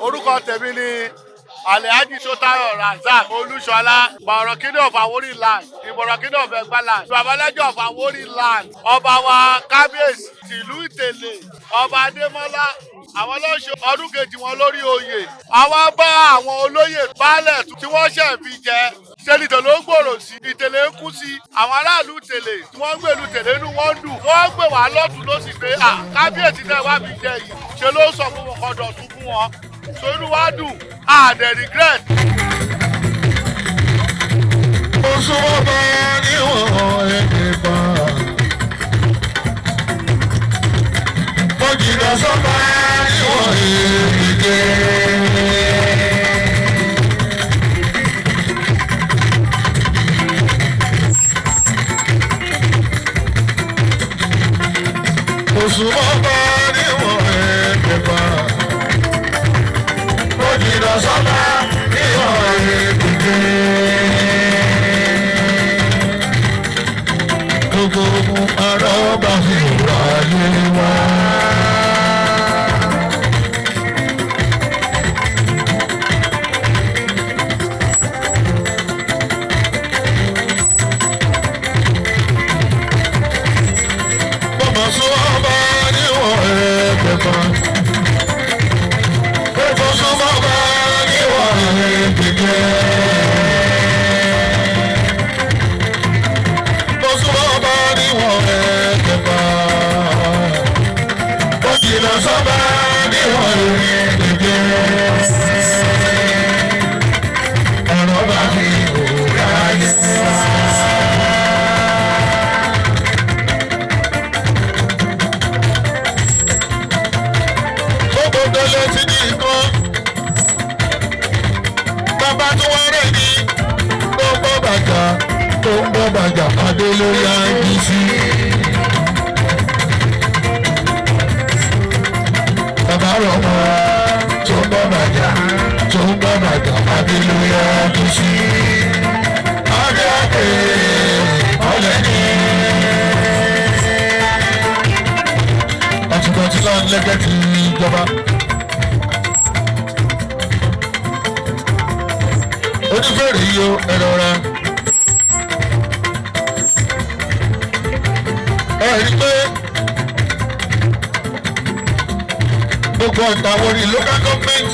orúkọ tèmi ni Alhaji Sotayo Razak Olúṣọlá, Bọ̀rọ̀kíní of Àwórì land, Ìbọ̀rọ̀kíní of Ẹ̀gbá land, Babalẹ́jọ́ of Àwórì land, ọba wa kábíyèsí tìlú Ìtèlè, ọba Adémọ́lá, àwọn ló ṣe ọdún kejì wọn lórí oyè. Àwa bá àwọn olóyè baálẹ̀ tí wọ́n ṣẹ̀ fi jẹ. Ṣé Ìtèlè ń gbòòrò sí? Ìtèlè ń kú sí. Àwọn aráàlú Ìtèlè tí wọ́n ń gbèlú Ìtèlè inú wọn dùn. Wọ́n gbé wá lọ́tún ló sì pé kábíyèsí náà wá fi jẹ yìí. Ṣé ló sọ fún wọn kọ́dọ̀ tún fún wọn? So inú wa dùn, the regret. Oṣù ọba níwọ̀n ẹ̀ẹ́dẹ̀gbà. Mo jìnnà sọ́ba níwọ̀n ẹ̀ẹ́dẹ̀gbà. Oṣù ọba níwọ̀n ẹ̀ẹ́dẹ̀gbà. Mo jìnnà sọ́ba níwọ̀n ẹ̀ẹ́dẹ̀gbà. Gbogbo ara ọba fi wà lé wá. Bọ́mọ̀ sọ ọba níwọ̀n ẹ̀ẹ́dẹ̀gbà. Gbogbo sọ ọba níwọ̀n ẹ̀ẹ́dẹ̀gbà. Sọ́ba níwọ̀n ẹ̀ẹ́dẹ̀gbẹ́. Ọ̀rọ̀ bá fi òwúrọ̀ ayé wá. Gbogbo délé ti ní nǹkan. Bàbá tó wá rẹ̀ ní tó ń bọ́ bàjá adé lórí IBC. Bàbá rọ̀ mọ́ tó ń bọ́ bàjá adé lórí IBC. Adé àgbè ọ̀lẹ́ ní. Àtúntò náà lẹ́gẹ̀ẹ́ ti ìjọba. Onífèrè yìí ó ẹ̀rọ ra. Ẹ rí pé gbogbo ọ̀tá Àwórì local government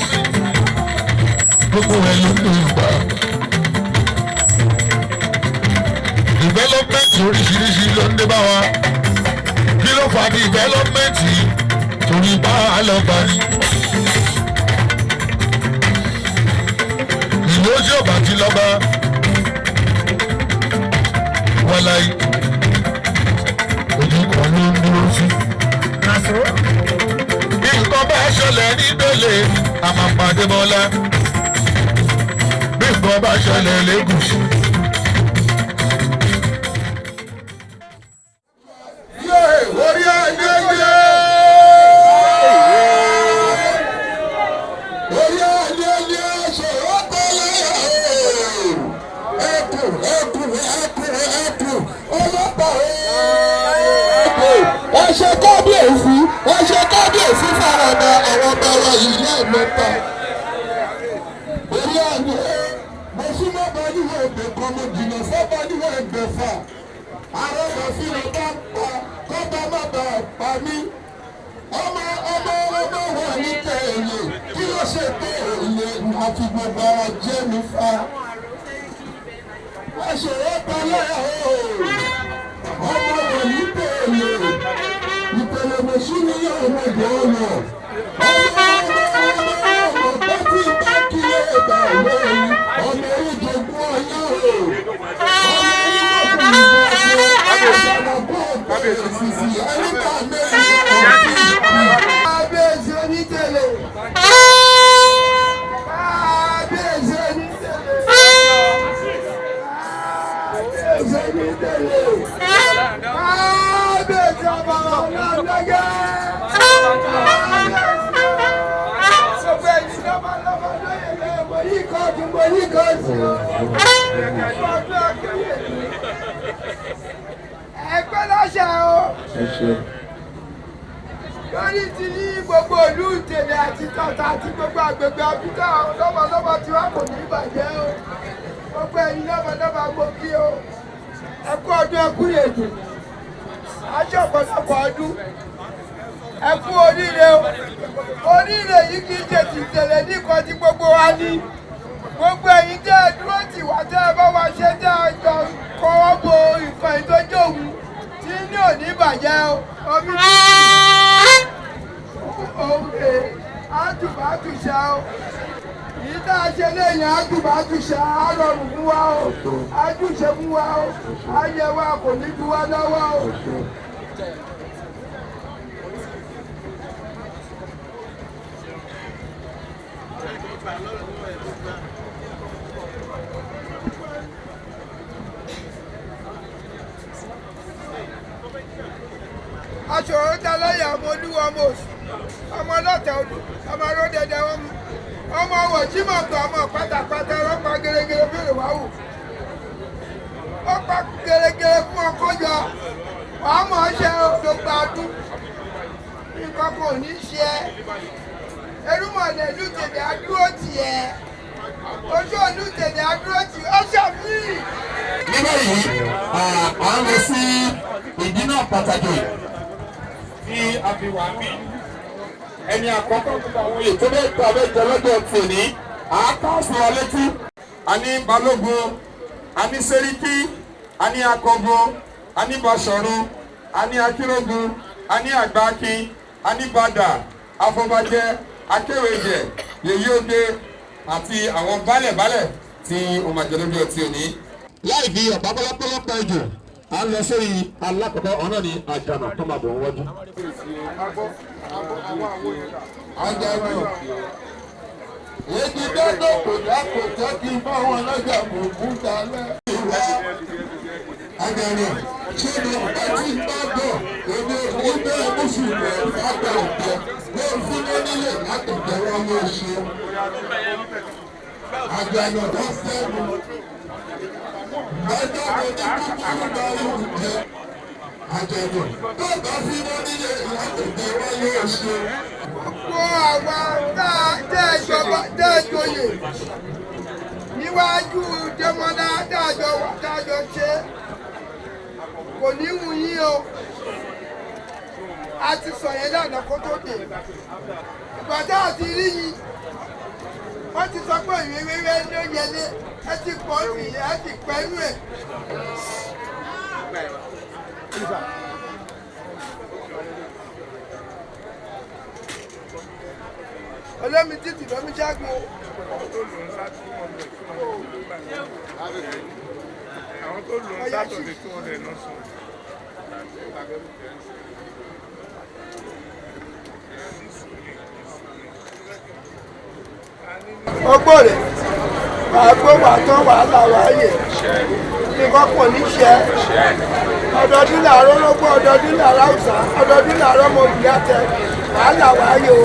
gbogbo ẹ̀ ló ń gbà. Development oríṣiríṣi ló ń dé bá wa. Kí ló fà development yìí? Torí bá a lọ bá ní. Ìlú ojú ọba ti lọ́ba wàláyé ojú kan ló ń dúró sí. Bí nǹkan bá ṣẹlẹ̀ ní Délé àmàpàdé Bọ́lá. Bí nǹkan bá ṣẹlẹ̀ l'Égùṣì. Orí ayẹyẹ. Ẹṣẹ kábíyèsí farada àwọn ọba wa yìí lẹ́ẹ̀mẹ́ta. Orí àná mo súnmọ́ bá níwọ̀n ẹgbẹ̀ kan mo jìnnà sọ́ba níwọ̀n ẹgbẹ̀fà. Àwọn ọmọ fi lè bá pa kọ́ba má bà pa mí. Ọmọ wọ̀ ní tẹ̀lé kí ló ṣe tẹ̀lé àfi gbogbo ara jẹ́ mi fa. Ẹṣẹ̀ ọ̀pá lẹ́yà o. Ọmọ wọ̀ ní tẹ̀lé. Ìpele mọ̀ṣúni yóò mọ̀ jẹ́ ọ̀nà. Ọmọ bá ti bá kílé ẹ̀dá lórí. Ọmọ ìjọ̀gbọ́n ọ̀yá o. Ọmọ ìmọ̀kùnrin bọ̀ ṣe ìsìsì ẹ̀ríkà mẹ́rin ọ̀sìn. Kábíyèsí Onítèlè. Kábíyèsí Onítèlè. Kábíyèsí Onítèlè. Kábíyèsí ọba ọ̀nà ọ̀nàgẹ́. Gbogbo ẹni lọ́mọlọ́mọ lóye lẹ́yìn mo yí kóòtù mo yí kóòtù. Ẹgbẹ́ lọ́sẹ̀ o. lórí ti ní gbogbo ìlú Ìtẹ̀lẹ̀ àti Tọ̀tà àti gbogbo àgbègbè àbújá lọ́mọlọ́mọ tí wọ́n kò ní ìbàjẹ́ o gbogbo ẹ̀yin lọ́mọlọ́mọ mo kí o ẹ kú ọdún ẹ kú ètò aṣọ ọ̀pọ̀lọpọ̀ ọdún ẹ kú oríire o oríire yìí kì í ṣe ti Ìtẹ̀lẹ̀ nìkan tí gbogbo wa ní gbogbo ẹ̀yin tẹ́ ẹ dúró tì wá tẹ́ ẹ bá wa ṣe tẹ́ ẹ jọ kọ́wọ́ bo nǹkan ìtọ́jú òun tí ní òní ìbàjẹ́ o omi òkè àtùbàtùṣà o yìí tá a ṣe lẹ́yìn àtùbàtùṣà á rọrùn fún wa o àjùṣe fún wa o ayé wa kò ní ju wa lọ́wọ́ o. aṣòro ta lọ́yà ọmọ olúwa ọmọ òsì ọmọ ọlọ́tẹ̀ odò ọmọ aródẹdẹ wọn mú ọmọ ọwọ́ jímọ̀ gbọ́ ọmọ pátápátá ọlọ́pàá gẹ́gẹ́ fèrè wá wò ó pa gẹ́gẹ́ fún ọkọ yọ wàá mọ̀ ọ́ ṣe gbogbo adún nǹkan kò ní ṣe ẹ́ erúmọ̀lẹ̀ ìlú Ìtẹ̀lẹ̀ adúró tì ẹ́ ojú ìlú Ìtẹ̀lẹ̀ adúró tì ọ́ ṣàmì. nígbà yìí à ń lọ sí ìdí náà pàtàkì tí a fi wà mí ẹni àkọ́kọ́ tó bá wọlé tó bẹ́ẹ̀ tó abẹ́jọ lọ́jọ́ tòní àáká fún wa létí. a ní balógun a ní sẹ́ríkì a ní akọgun a ní basọ̀run a ní akérògùn a ní àgbákin a ní bàdà afọbajẹ akéwèjẹ yèyí oge àti àwọn baálẹ̀ tí ó máa jẹ lójú ọtí òní. láì fi ọ̀pá pọ́lọ́pọ́lọ́pọ́ ìjò à ń lọ sórí alákọ̀ọ́kọ́ ọ̀nà ní àjànà tó máa bọ̀ wọ́n wájú. àjànà èdè dandan kò dákò jẹ́ kí n bá wọn lọ́jà bùbú dalẹ̀. àjànà ṣé ni ọ̀gá tí ń bá bọ̀ èmi ò ní bẹ́ẹ̀ mùsùlùmí àgbà ọ̀tẹ̀ ló ń fún wọn nílé látọ̀tẹ̀ wọn ló ṣe. àjànà tó fẹ́ mi. Gbogbo àwa tẹ́ẹ̀jọyè níwájú Dẹ́mọ́lá dájọ́ ṣe kò ní wù yín o a ti sọ yẹn lánàá kó tó dé ìgbà tá a ti rí yín wọ́n ti sọ pé ìwéwéwé ló yẹlé ẹ ti pọ̀ sí ẹ ti pẹ́lú ẹ̀. olómi títì lómi ṣáàgùn o. àwọn tó lò ń sátọ̀ ní 200 náà sùn. ọgbọ́n rẹ̀ wàá gbé wàá tán wàhálà wáyé nǹkan kò ní ṣe ọdọọdún làárọ̀ lọ́gbọ́n ọdọọdún làárọ̀ àwùsá ọdọọdún làárọ̀ mọ̀bí àtẹ wàhálà wáyé o.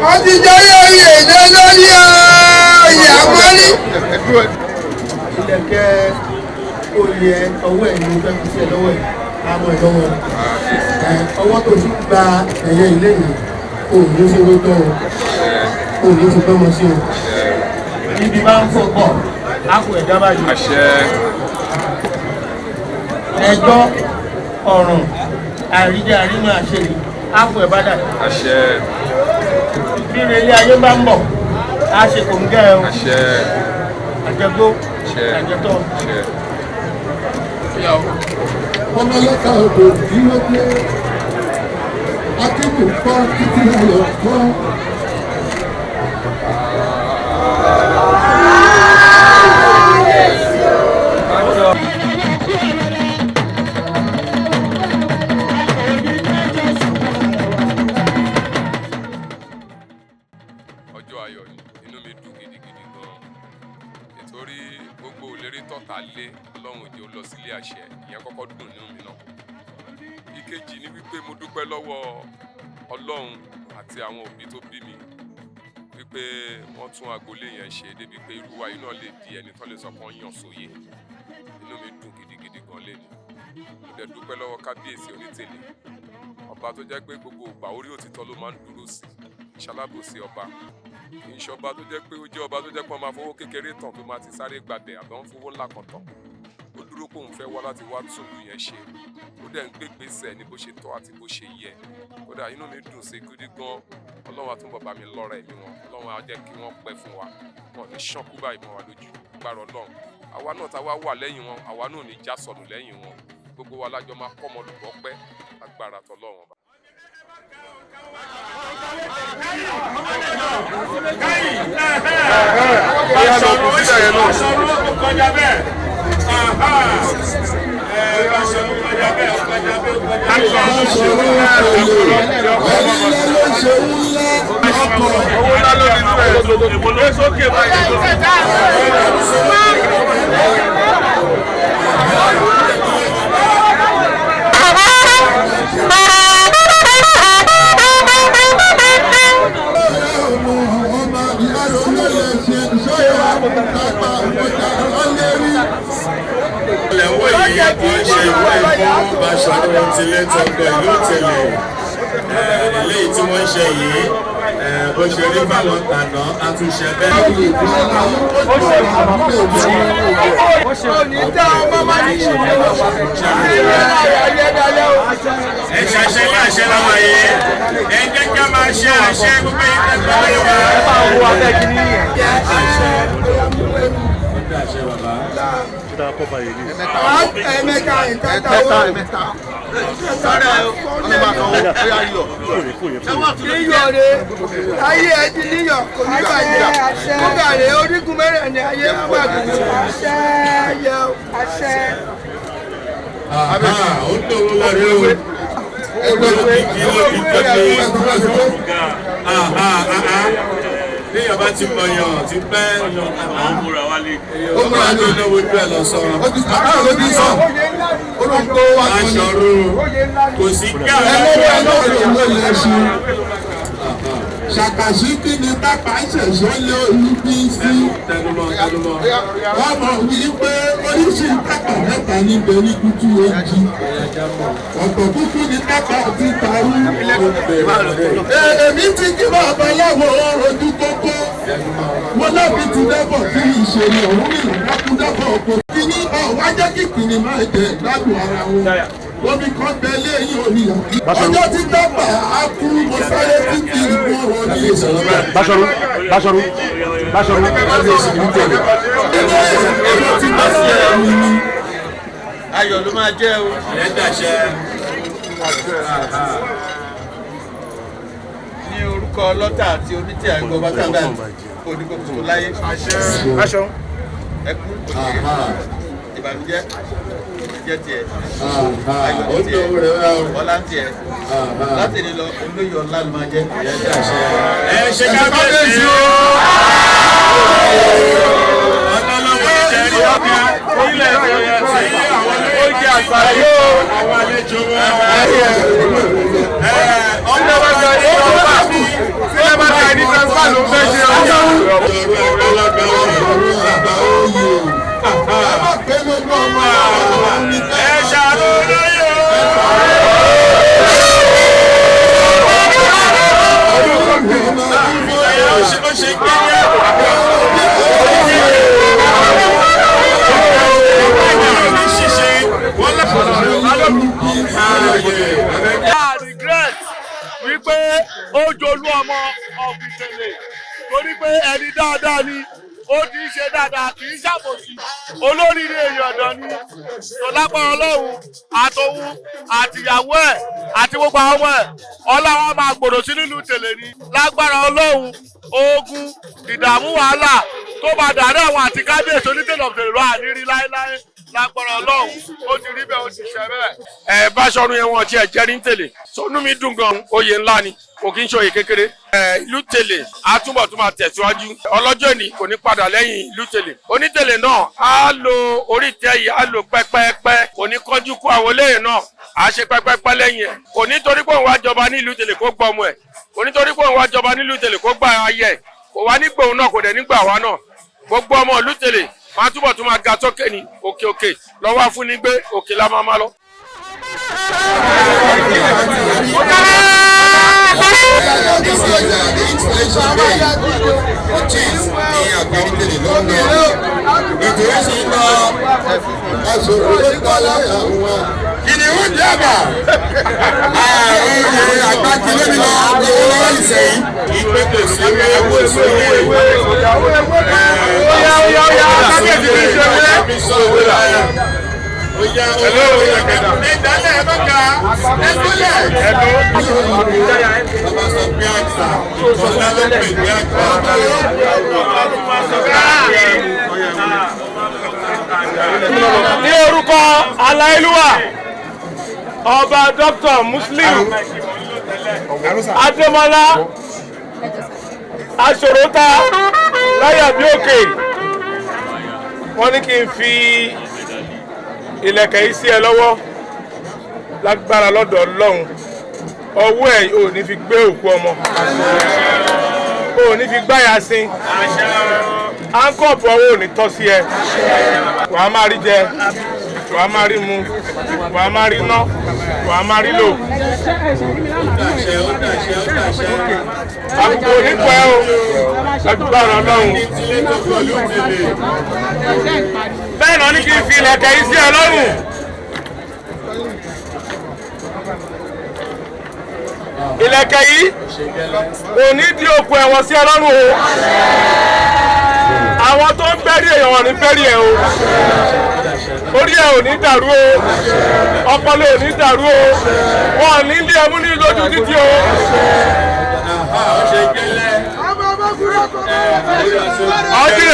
wọ́n ti jẹ́ oyè iná lórí oyè àmọ́rí. ilẹ̀kẹ̀ oyè ọwọ́ ẹ̀ ni mo fẹ́ fi sí ẹ lọ́wọ́ ẹ̀ àmọ́ ẹ̀ lọ́wọ́ ọwọ́ tó fi gba ẹ̀yẹ ilé yìí kò ní ṣe ló tọ́ o kò ní ṣe tọ́mọ sí o ibi máa ń fọ́ pọ̀ ápò ẹ̀dá báyìí ẹjọ́ ọ̀ràn àríjẹ àrímọ̀ àṣẹlẹ̀ ápò ẹ̀ bá dà bí ilé ayé bá ń bọ̀ á ṣe kò ń gẹ́ ẹ o àjẹgbó àjẹtọ̀. ọmọlẹ́ka odò dúró dé akẹ́kọ̀ọ́ kọ́ títí ayọ̀ kọ́. ọjọ́ ayọ̀ ni inú mi dùn gidigidi gan-an nítorí gbogbo ìlérí tọ́ta lé ọlọ́run òjò lọ sílé àṣẹ ìyẹn kọ́kọ́ dùn nínú mi náà. ìkejì ni wípé mo dúpẹ́ lọ́wọ́ ọlọ́run àti àwọn òbí tó bí mi pé wọ́n tún agboolé yẹn ṣe débi pé irú wa yìí náà lè di ẹni tó lè sọ pé wọ́n yàn sóyè inú mi dùn gidigidi gan lé ní mo dẹ̀ dúpẹ́ lọ́wọ́ kábíyèsí onítèlé ọba tó jẹ́ pé gbogbo ìgbà orí òtítọ́ ló máa ń dúró sí ìṣalábòsí ọba kì í ṣọba tó jẹ́ pé ó jẹ́ ọba tó jẹ́ pé wọ́n máa fowó kékeré tàn tó máa ti sáré gbàbẹ̀ àbẹ̀ wọ́n fowó ńlá kan tàn ó dúró pé òun fẹ́ wá láti wá túlù yẹn ṣe ó dẹ̀ ń gbégbèsè ní bó ṣe tọ́ àti bó ṣe yẹ kódà inú mi dùn sí gidi gan ọlọ́run àtúbọ̀ bá mi lọ́ra ẹ̀mí wọn ọlọ́run á jẹ́ kí wọ́n pẹ́ fún wa wọn ní ṣánkú báyìí mọ́ wa lójú gbàrọ̀ ọlọ́run àwa náà táwa wà lẹ́yìn wọn àwa náà ní já sọnù lẹ́yìn wọn gbogbo wa lájọ máa kọ́ ọmọlùbọ́ pẹ́ agbára tọlọ́run ọba. Báṣọ̀run ti létọ́gbọ̀ ìlú Ìtẹ̀lé eléyìí tí wọ́n ń ṣe yìí bó ṣe rí báwọn tàná àtúnṣe bẹ́ẹ̀. ẹ ṣàṣẹ ní àṣẹ láwọn yìí ẹ jẹ́ kí a máa ṣe àṣẹ gbogbo ìtẹ̀gbọ́n wa. àṣẹ bàbá. ẹ̀mẹ́ta níyọ̀ rẹ̀ ayé ẹdí níyọ̀ kò ní bàjẹ́ kókà rẹ̀ orígun mẹ́rẹ̀ ní ayé gbàgbé àṣẹ yẹ àṣẹ. ó dòwó lórí o níyàn bá ti mọ̀yàn ti pẹ́ àwọn múra wálé ó múra ní olówó ojú ẹ̀ lọ sọ aṣọ̀rò kò sí kí àwọn ṣàkàṣíkí ni pápá ìṣẹ̀ṣẹ̀ lé olúbí sí. wọ́n mọ̀ wípé oríṣi pápá mẹ́ta níbẹ̀ ní kútú èjì. ọ̀pọ̀ kúkú ni pápá ti tarú. èmi ti kí bàbá láwọn ojú kókó. mo láti ti dẹ́bọ̀ kí ìṣèlú ọ̀hún ìlànà kú dẹ́bọ̀ ọ̀pọ̀. kí ní ọ̀wájẹ́ kìkìnì máa jẹ ìgbádùn ara wọn. Omi kan bẹ léyìn oníyàn. Ọjọ́ tí dábà á kú mo sáré títí ìlú ọ̀rọ̀ ní ìṣẹ̀lẹ̀. Báṣọ̀run. Ẹjọ́ tí bá sí ẹ̀mí ni. ayọ̀ ló máa jẹ́ o. ẹ dàṣẹ. ní orúkọ ọlọ́tà àti onítì àgọ́ bátàbà oníkókó láyé. Báṣọ̀run. ẹkú ìbànújẹ́ jẹ́ tiẹ̀ ayọ̀ tiẹ̀ ọlá tiẹ̀ láti ní lọ olóyè ọlá ló máa jẹ́. ẹ ṣe kábíyèsí o. ọlọ́lọ́wọ́ ìjẹ́rìí ọ̀gá orílẹ̀ èdè ọ̀yọ́ tí àwọn oúnjẹ àgbáyé àwọn àlejò ọmọ ọjọ́ ní ọgbà bí sílẹ̀ bá ta ẹni transfer ló fẹ́ ṣe ọjọ́. ẹ ṣàlùyẹ ó ṣe kéde regret wípé ó jolú ọmọ Ìtẹ̀lé torí pé ẹni dáadáa ni ó ti ń ṣe dáadáa kì í ṣàbòsí olóríire èèyàn ọ̀dọ́ ni tọ́lápá ọlọ́run àtòun àtìyàwó ẹ̀ àti gbogbo àwọn ọmọ ẹ̀ ọlọ́run máa gbòòrò sí nínú Ìtẹ̀lé ni lágbára ọlọ́run ogun ìdààmú wàhálà tó máa dàrí àwọn àti kábíyèsí onítẹ̀lé ọ̀fẹ́rẹ́ lọ́wọ́ àníírí láéláé lágbára ọlọ́run ó ti rí bẹ́ẹ̀ ó ti ṣẹ bẹ́ẹ̀. Báṣọ̀run yẹn wọn ti ẹ̀ jẹ́rí ń Tẹ̀lé sọnú mi dùn gan oyè ńlá ni kò kí ń ṣòye kékeré. ìlú Tẹ̀lé á túbọ̀ tún máa tẹ̀síwájú ọlọ́jọ́ ni kò ní padà lẹ́yìn ìlú Tẹ̀lé onítẹ̀lé náà á lo orí ìtẹ́ yìí á lo pẹ́pẹ́pẹ́ kò ní kọjú kó àwọn olóyè náà á ṣe pẹ́pẹ́pẹ́ lẹ́yìn ẹ̀ kò ní torí pé òun wá jọba ní ìlú Tẹ̀lé kó gbọ́ ọmọ ẹ̀ kò ní torí pé òun wá jọba ní ìlú Tẹ̀lé kó gbà ayẹ kò wá nígbà òun náà kò dẹ̀ nígbà wa náà gbogbo ọmọ ìlú tèlè wọn á túbọ̀ tún máa ga sókè ní òkè òkè lọ́wọ́ fún ní gbé òkè la máa lọ. Kìnìún jábà àgbà kìlẹ̀ mi lọ lọ́wọ́ ìsẹ̀yìn ìpètè sí ẹ̀wọ̀ ìsòwò ní orúkọ aláìlúwà ọba Dr. Muslim Adémọ́lá Aṣòrótà Láyàbíòkè wọ́n ní kí n fi ìlẹ̀kẹ̀ yìí sí ẹ lọ́wọ́ lágbára lọ́dọ̀ Ọlọ́run ọwọ́ ẹ̀ ò ní fi gbé òkú ọmọ ò ní fi gbáyà sí áńkọ̀pù ọwọ́ ò ní tọ́ sí ẹ wàá máa rí jẹ wàá máa rí mu wàá máa rí ná wàá máa rí lò. àbùkù onípẹ́ o lágbára Ọlọ́run bẹ́ẹ̀ náà ní kí n fi ìlẹ̀kẹ̀ yìí sí ẹ lọ́rùn. ìlẹ̀kẹ̀ yìí kò ní di òkú ẹ̀wọ̀n sí ẹ lọ́rùn o àwọn tó ń bẹ́rí èèyàn wọn ní bẹ́rí ẹ̀ o orí ẹ̀ ò ní dàrú o ọpọlọ ò ní dàrú o wọn ò ní ilé ẹmú ní lójú títí o. ọdún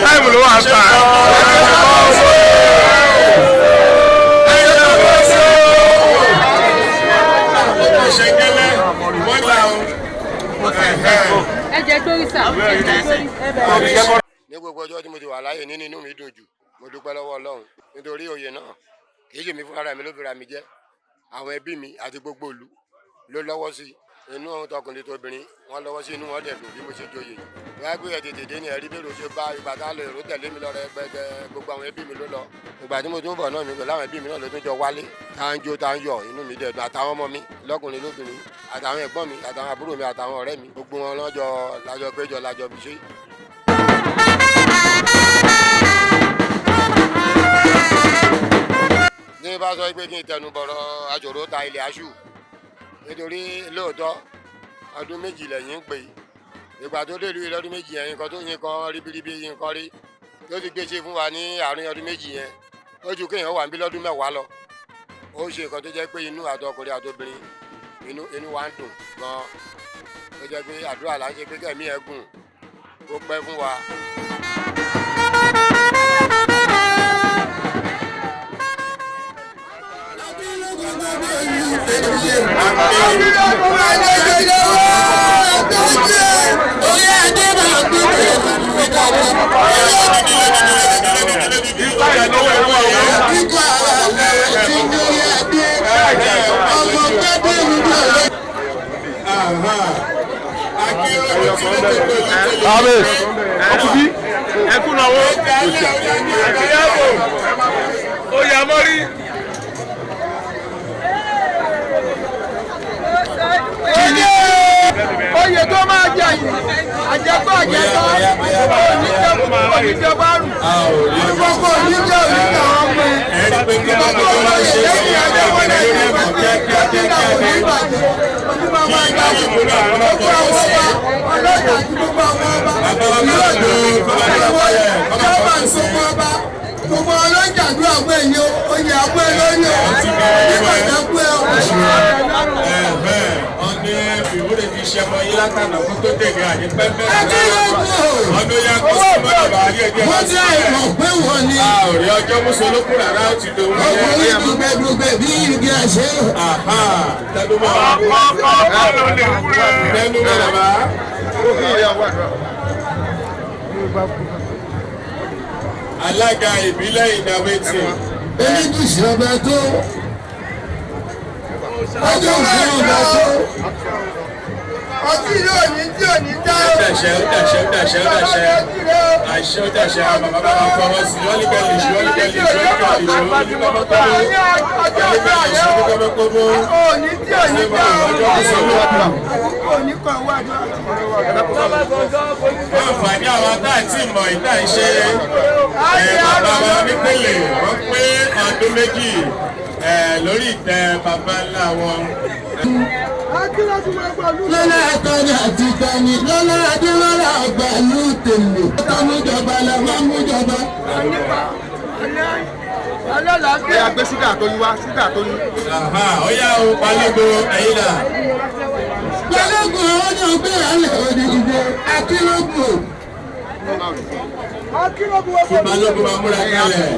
táìmù ló wà sá. ní gbogbo ọjọ́ tí mo ti wà láyé nínú inú mi dùn jù mo dúpẹ́ lọ́wọ́ Ọlọ́run nítorí oyè náà kì í ṣe mi fún ara mi ló fi ra mi jẹ́ àwọn ẹbí mi àti gbogbo ìlú ló lọ́wọ́ sí inú ohun tọkùnrin tóbìnrin wọn lọ́wọ́ sí inú wọn dẹ̀ dùn bí mo ṣe joyè wọ́n á gbé ẹ̀ tètè dé ní ẹ̀rí bèrè ṣe bá ìgbà tá a lọ èrò tẹ̀lé mi lọ́rọ̀ ẹgbẹ́ gbogbo àwọn ẹbí mi ló lọ ìgbà tí mo tún bọ̀ náà mi pẹ̀lú àwọn ẹbí mi náà ló tún jọ wálé tá ń jó tá ń yọ̀ inú mi dẹ̀ dùn àtàwọn ọmọ mi lọ́kùnrin lóbìnrin àtàwọn ẹ̀gbọ́n mi àtàwọn àbúrò mi àtàwọn ọ̀rẹ́ mi gbogbo wọn lọ́jọ́ lájọ péjọ lájọ fi ṣe. ní bá sọ pé kí n tẹnu bọ̀rọ̀ Aṣòrótà ilẹ̀ aṣù nítorí lóòótọ́ ọdún méjì lẹ́yìn ń pè ìgbà tó dé ìlú ọdún méjì yẹn nǹkan tó yín kan ríbiríbi yín kan rí tó ti gbéṣe fún wa ní àárín ọdún méjì yẹn ó ju kéèyàn wà níbí lọ́dún mẹ́wàá lọ ó ṣe nǹkan tó jẹ́ pé inú àtọkùnrin àtobìnrin inú wa ń dùn gan tó jẹ́ pé àdúrà là ń ṣe pé kẹ́mi ẹ̀ gùn kó pẹ́ fún wa. ẹkúnnáwó ìyàwó oyàmọ́rí. oyè tó máa jẹ yìí àjẹpọ̀ àjẹpọ̀ oníjọba rù gbogbo oníjọ oníjọ ọmọ ẹ gbogbo olóyè lẹ́yìn adéwọlé yìí kíkà kò ní ìbàjẹ́ onímọ̀ máa ń dájú gbogbo àwọn ọba ọlọ́jà àti gbogbo àwọn ọba ìlọ́dọ̀ ìjọba ìsopọ̀ ọba gbogbo ọlọ́jà àdúrà pé èyí oyè àpò ẹ lórí o nígbàdàn pé o. ní ìwúre fi ṣe ọmọ yín látànà fún tó tẹ̀lé àyè pẹ́pẹ́. ọdún yẹn kó sí mọ́ bàbá ayé ẹgbẹ́ wá sí ẹ̀. ọ̀rẹ́ ọjọ́ mùsùlùmí olókùn rárá ó ti dòwú. ọkùnrin dùgbẹ̀dùgbẹ̀ bí igi àṣẹ. tẹnu mọ́ tẹnu mọ́ bàbá. alága ìbílẹ̀ ìdáwẹ́tì. elédùsì ọba tó. ọjọ́ òfin ọ̀gá tó. Ọtí yóò ní tí ò ní dá. Àṣẹ bàbá bá máa fọwọ́ sí lọ́líkẹ́lì ṣù. Òní tí ò ní dá. Òní kan wà ní àǹfààní àwọn tá àti ìmọ̀ ìta ìṣe bàbá wa nípele wọ́n pé ọdún méjì lórí ìtẹ́ bàbá ńlá wọn. lọ́lá ẹ̀tọ́ni àti ìtọ́ni lọ́lá adéwọ́lá ọgbà ìlú tèlè. ọmújọba la máa mújọba. Ẹ̀yà gbé ṣúgà tó yí wá, ṣúgà tó yí. Ó yá o Balógun ẹ̀yìn là. Balógun ọjọ́ gbé alẹ́ òdìdí akílógún. Kí Balógun máa múra kalẹ̀.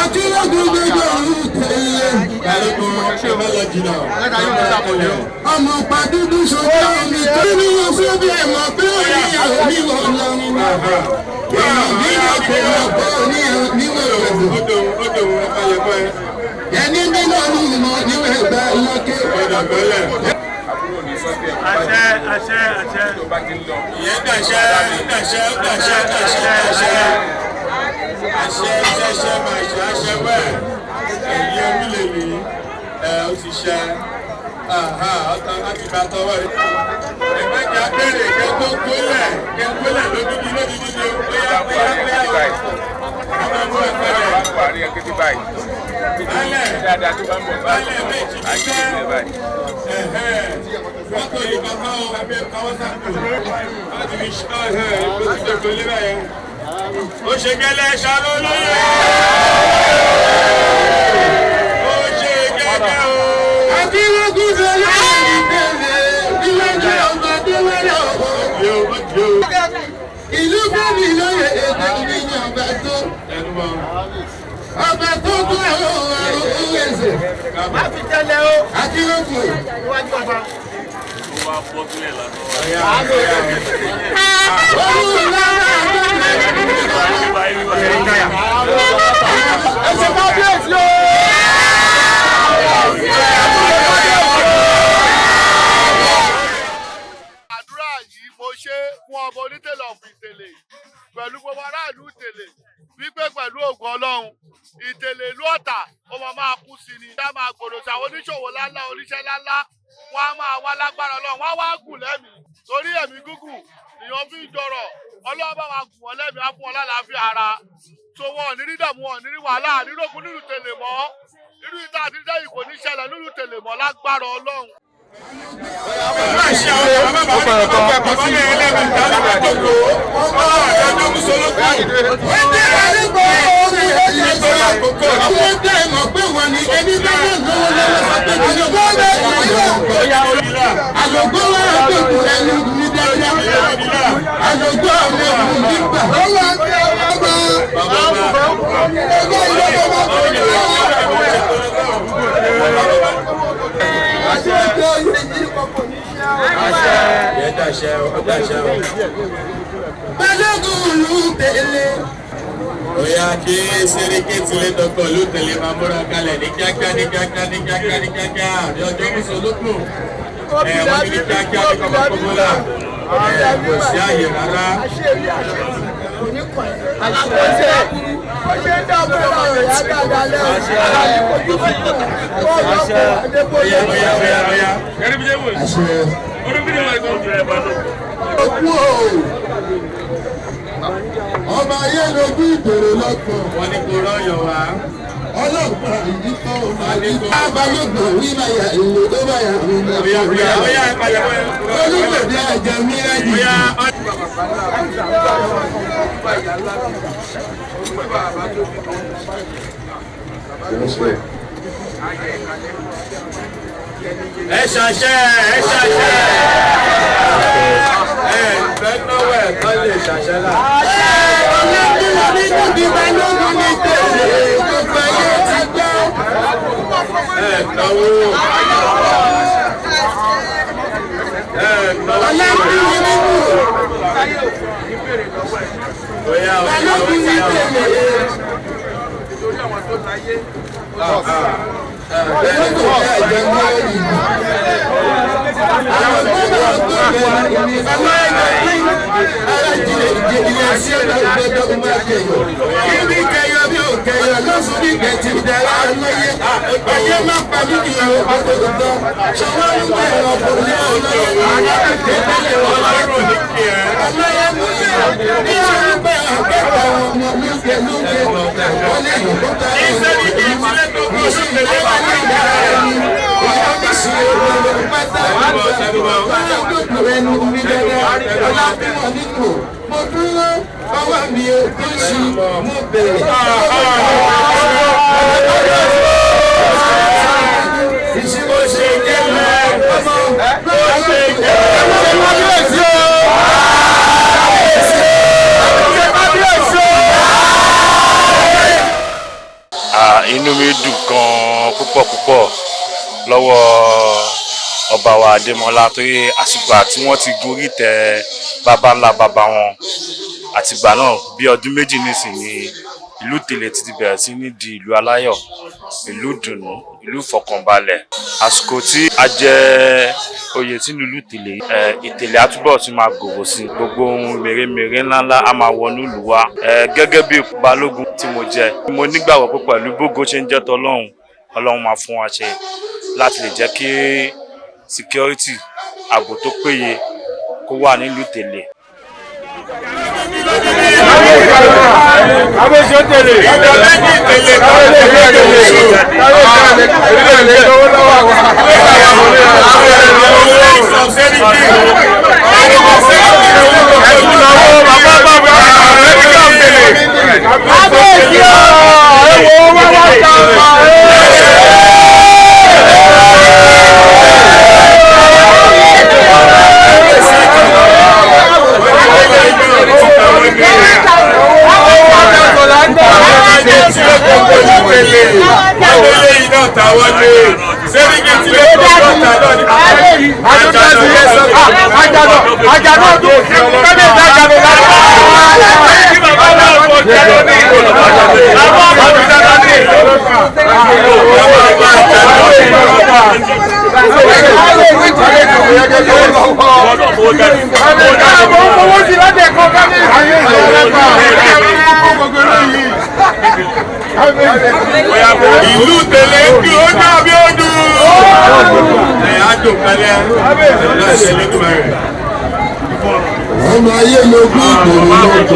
Akílógún gbogbo ọ̀run tẹ̀lé. Balógun ṣe bá lọ jìnnà. Ọmọ pàdúdú ṣojú omi tó ní wọ́n fún bí ẹ̀mọ́ pé ó ní ìyàwó níwọ̀ lọ́rùn. Ìyàwó kò mọ̀ pé ó ní níwọ̀ lọ́rùn. Ó dòun ẹ̀fọ́ yẹ fún ẹ. Ẹni nínú ọdún ìmọ̀ níwọ̀ ẹ̀gbẹ́ lọ́kẹ́. Àṣẹ. Ìyẹn dàṣẹ máa ṣe àṣẹ wẹ̀. Ẹ̀yẹ orílẹ̀ mi ó ti ṣe ọ̀tá láti bá tọwọ́ rẹ̀. Ẹ̀gbẹ́jì abẹ́rẹ́ kẹ́kọ́ gbólẹ̀ lódìdí ni bóyá. Ọmọ mú ẹ̀pẹ̀rẹ̀. Bálẹ̀ méjì ti jẹ́. Wọ́n tó yí bàbá o, abẹ́ káwọ́ sáàpù. Láti fi ṣọ́ ló ti tó lé báyẹn. Ó ṣe gẹ́lẹ́ ṣàlọ́ lóye. Ó ṣe gẹ́gẹ́ o. Akílógún sọlá ìdílé ìlẹ́jọ́ ọmọ adéwẹ́lẹ̀ ọ̀hún. Ìlú bẹ́ẹ̀ni lóye èdè ìdíje ọba tó. Ọba tó kú àwọn owó ẹsẹ̀. Má fi tẹ́lẹ̀ o. Akílógún. Níwájú ọba. Ẹsẹ̀ kábíyèsí o. Àdúrà yìí mo ṣe fún ọmọ onítèlè ọ̀fìn ìtèlè pẹ̀lú gbogbo aráàlú ìtèlè wípé pẹ̀lú ògùn Ọlọ́run ìtèlè ìlú Ọ̀tà ó máa kú sí ni. Dá máa gbòòrò sí àwọn oníṣòwò ńláńlá oníṣẹ́ ńláńlá wọ́n á máa wá lágbára Ọlọ́run wọ́n á wá gùn lẹ́mìí torí ẹ̀mí gúgùn èèyàn fi ń jọrọ̀ Ọlọ́run bá wa gùn wọ́n lẹ́mìí á fún wọn lálàáfíà ara so wọn ò ní rí dààmú wọn ò ní rí wàhálà nírògùn nínú tèlè mọ́ irú ìta àti ìdẹ́yìn kò ní ṣẹlẹ̀ nínú tèlè mọ́ lágbára Ọlọ́run. Balógun ìlú tẹ̀lé. Oya kí Sẹ́ríkì tilé dọ́kọ̀ ló tẹ̀lé máa múra kalẹ̀ ní kíákíá ní ọjọ́ mùsùlùmí. Wọ́n ní ní kíákíá ní kọ́mọ́kọ́mọ́lá. Kò sí àyè rárá. Ọba ayé lójú ìbèrè lọ́kàn. Wọ́n ní kò rọ́yọ̀ wá. Ọlọ́pàá yìí kọ́ ọmọ àdìgbò. Abalógbò wí báyà ìlú tó báyà ìlú. Olúgbòdì àjẹ mìíràn. Ẹ ṣàṣẹ. Fẹ́ náwó ẹ̀ kọ́ lè ṣàṣẹ là. Ọlọ́dúnrún nínú bí Balógun ní tẹ̀lé gbogbo ayé ti gbọ́. Náwó. Ọlọ́dúnrún nínú. Balógun ní tẹ̀lé. Inú mi dùn gan púpọ̀ lọ́wọ́ ọba wa Adémọ́lá tó yẹ àsìkò tí wọ́n ti gorí tẹ bàbá ńlá bàbá wọn àtìgbà náà bí ọdún méjì nísìnyí ìlú Ìtẹ̀lé ti bẹ̀rẹ̀ sí ní di ìlú aláyọ̀, ìlú dùnnú, ìlú fọkànbalẹ̀. Àsìkò tí a jẹ oyè sínú ìlú Ìtẹ̀lé, Ìtẹ̀lé á túbọ̀ tún máa gbòòrò sí, gbogbo ohun mèremère ńláńlá á máa wọnú ìlú wa. Gẹ́gẹ́ bí balógun tí mo jẹ, mo nígbàgbọ́ pé pẹ̀lú bógo ṣe ń jẹ́ tọlọ́run, Ọlọ́run máa fún wa ṣe láti lè jẹ́ kí security ààbò tó péye kó wà nílùú Ìtẹ̀lé. Ìlú Ìtẹ̀lé kí ó dàbí ọdún. Ọmọ ayé lógún ìgbòho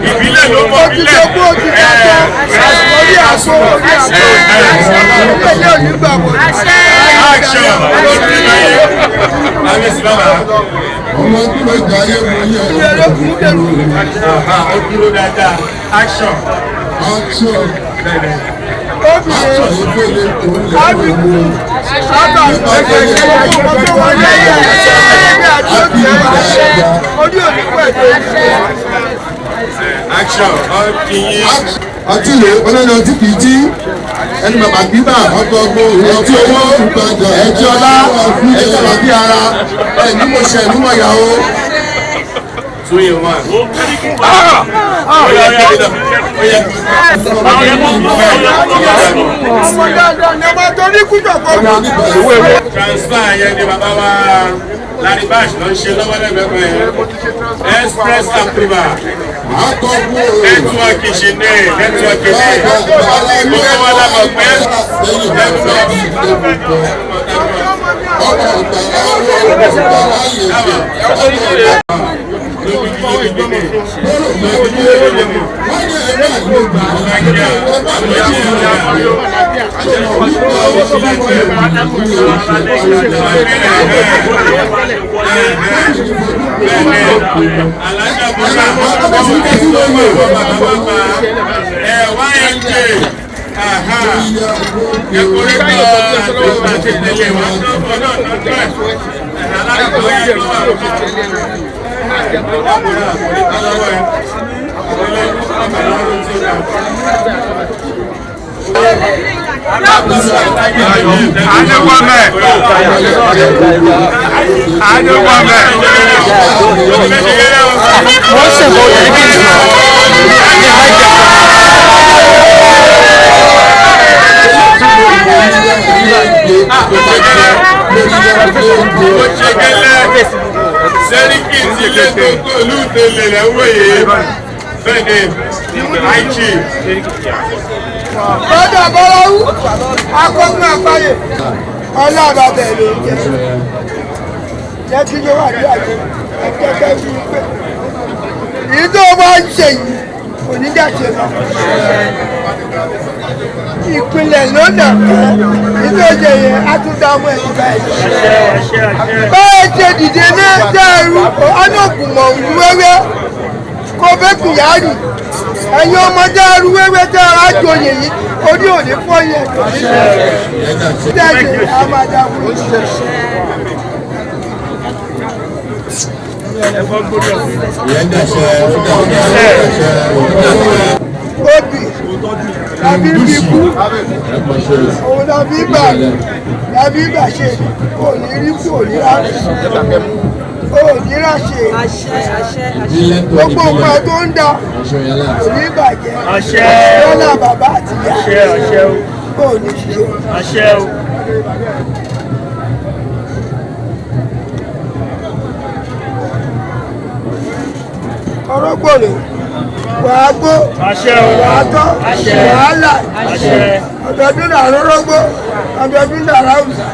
ìbílẹ̀ ló mọ̀ bílẹ̀ ọmọ dúró jayé mo yẹ ó dúró dáadáa action. action àtìlẹ ọlọ́dún tí kìí jí ẹni bàbá gbígbà ọkọ̀ ọgbọ́n ẹtí owó ìgbàjà ẹtí ọlá ẹtí ọlá bí ara ẹni mo ṣe ẹni mo yà ó. 2 in 1. Transfer yẹn ni bàbá wa Larry Bash ló ń ṣe lọ́wọ́lẹ́gbẹ̀ẹ́ express approval. Nẹ́tíwọ́ọ̀kì ṣe ní nẹ́tíwọ́ọ̀kì ní gbogbo wa lábọ̀ pé ẹ̀kúnrẹ́ kan àti ìdílé wa lọ́wọ́ náà lọ́jọ́ ẹ̀ alákòóso yẹn lọ́wọ́ sẹ́ríkì tí ilé tó kó olùtẹ̀lẹ̀ rẹ̀ wòye bẹ́ẹ̀ ni àìjì. lọ́dọ̀ bọ́láwú akọ́gbọ́n àpáyé ọlọ́ọ̀bàbẹ̀ ló ń jẹ́ kí ló wà ní àjẹ́ ẹgbẹ́ bí pé èyí tó bá ń ṣe yìí kò ní dàṣe lọ. ìpínlẹ̀ ló dà pé ìtòjè yẹn á tún dá ọmọ ẹ̀yìn báyìí. báyìí ṣe dìde ní dẹ́rù ọ̀nàkùnmọ̀ òwú wẹ́wẹ́ kó bẹ́ẹ̀ kìyàrì ẹ̀yin ọmọdé ẹrú wẹ́wẹ́ tẹ́ ara jòyè yìí orí òní fọ́ yẹn tó ní tẹ́lẹ̀ àmàdàmú. obì tàbí bíbú òun tàbí bà tàbí bà ṣe kò ní rí kò ní ráṣẹ kò ní ráṣẹ gbogbo nǹkan tó ń dá kò ní bàjẹ́ lọ́nà bàbá àti ìyá kò ní ṣiṣẹ́. ọ̀rọ̀gbọ̀nì wàá gbó wàá tọ́ wàá là ọ̀dọ̀dún làárọ̀ rọ́gbó ọ̀dọ̀dún làárọ̀ àwùsà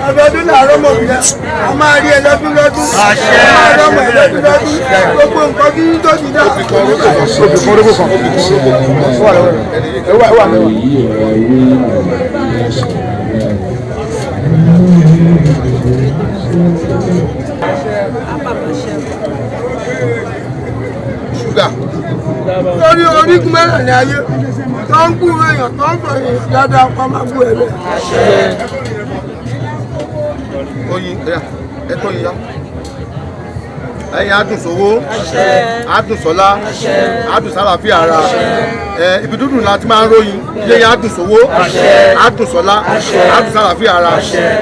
ọ̀dọ̀dún làárọ̀ mọ̀bìlẹ̀ a máa rí ẹlẹ́dún lọ́dún a máa rọ́mọ ẹlẹ́dún lọ́dún gbogbo nǹkan bí tó ti dá. lórí orígun mẹ́rin ní ayé tó ń kú èèyàn tó ń fẹ̀yìn dáadáa pa máa kú ẹ̀rẹ́. oyin ẹ̀tọ́ yìí yá ẹ̀yin adùn sówó adùn sọ́lá adùn sálàfíà ara ibi dúdú la ti máa ń ròyìn ilé yẹn adùn sówó adùn sọ́lá adùn sálàfíà ara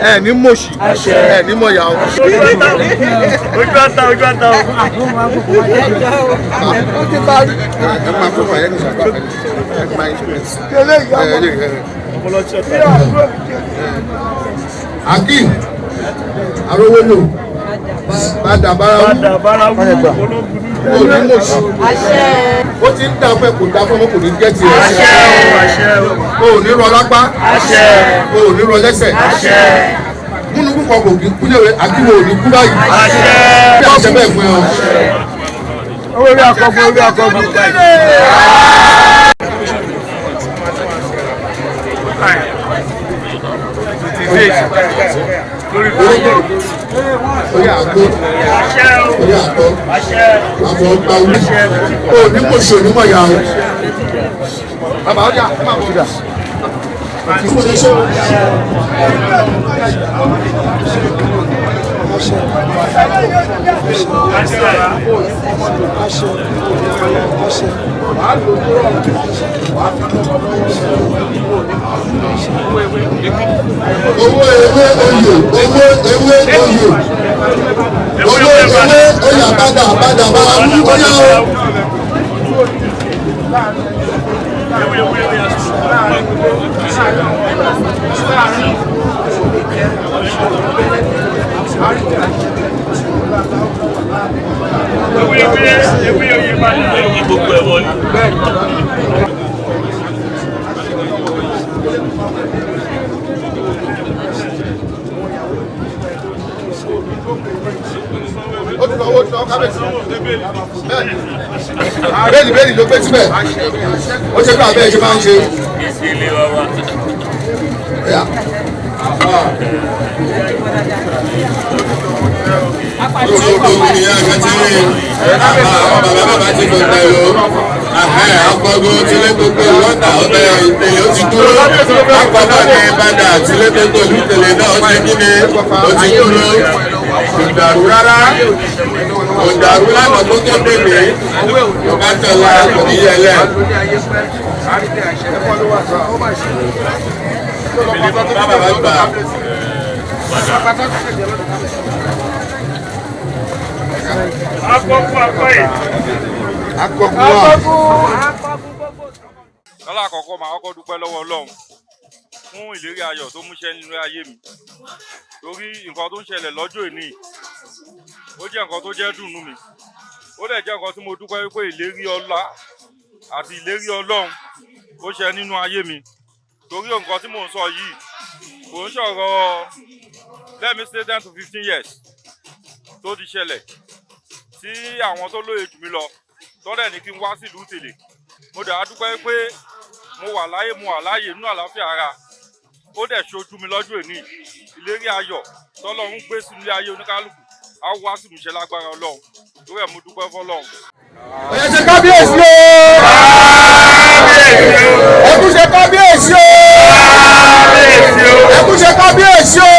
ẹ̀ ní mọ̀ọ́sì ẹ̀ ní mọ̀ọ́yà o. ojú àtà o. ó ti parí. ẹ máa kó fún ẹ ní ìṣàkóso ẹ máa ń ṣe. kele ìyá ọmọ. akin arówólò padà bárawú onímọ̀ọ́sì ó ti ń dá fẹ́ kò dá fún ọmọ kò ní jẹ́ tiẹ̀ o ò ní rọ lápá o ò ní rọ lẹ́sẹ̀ múnukú kan kò kí kú léwe àkíwò ò ní kú báyìí bí a ṣe bẹ́ẹ̀ fún ẹ o. owó orí akọgbọn orí akọgbọn. orí àgbo orí àtọ àbọ̀ ọgbà wí o ní kò ṣe onímọ̀ ya o. bàbá ọjà ẹ máa bọ̀ ọjà. owó ewé oyè oyè àbádà bára wú bóyá o. gbogbo ẹ̀wọ̀n ó ti lọ owó tí wọ́n kábẹ́sì bẹ́ẹ̀ni ló gbé síbẹ̀ ó ṣe pé àbẹ́ ẹ̀ ṣe máa ń ṣe. Bàbá ti lọ tẹ̀ o. Akọ̀gùn tilé gbogbo lọ́tà ọbẹ̀ ìtẹ̀lé ó ti dúró. Akọ̀gùn ní Ìbàdàn tilé gbogbo olùtẹ̀lé náà ó ti kíni ó ti dúró. Kò dàrú rárá. Kò dàrú lánàá tó tó bèbè. Yorùbá tẹ̀lá kò ní yẹlẹ̀. Bàbá bá gbà. Lọ́la àkọ́kọ́ máa kọ́kọ́ dúpẹ́ lọ́wọ́ Ọlọ́run fún ìlérí ayọ̀ tó múṣẹ́ nínú ayé mi. Torí nǹkan tó ń ṣẹlẹ̀ lọ́jọ́ ìní, ó jẹ́ nǹkan tó jẹ́ dùnnú mi. Ó dẹ̀ jẹ́ nǹkan tí mo dúpẹ́ wípé ìlérí ọlá àti ìlérí Ọlọ́run ó ṣẹ nínú ayé mi. Torí nǹkan tí mò ń sọ yìí, kò ń sọ̀rọ̀ let me say 10 to 15 years tó ti ṣẹlẹ̀ tí àwọn tó lóye jù mí lọ tọ́lẹ̀ ní kí n wá sílùú Tèlè. Mo dẹ̀ á dúpẹ́ pé mo wà láyé nínú àlàáfíà ara. Ó dẹ̀ ṣojú mi lọ́jọ́ èní. Ìlérí ayọ̀ tọ́lọ́run gbé sínú ilé ayé oníkálùkù á wá sí ìmúṣẹ lágbára Ọlọ́run. Torí ẹ̀ mo dúpẹ́ fọ́lọ́run. Ẹ ṣe kábíyèsí o! Ẹ kú ṣe kábíyèsí o! Ẹ kú ṣe kábíyèsí o!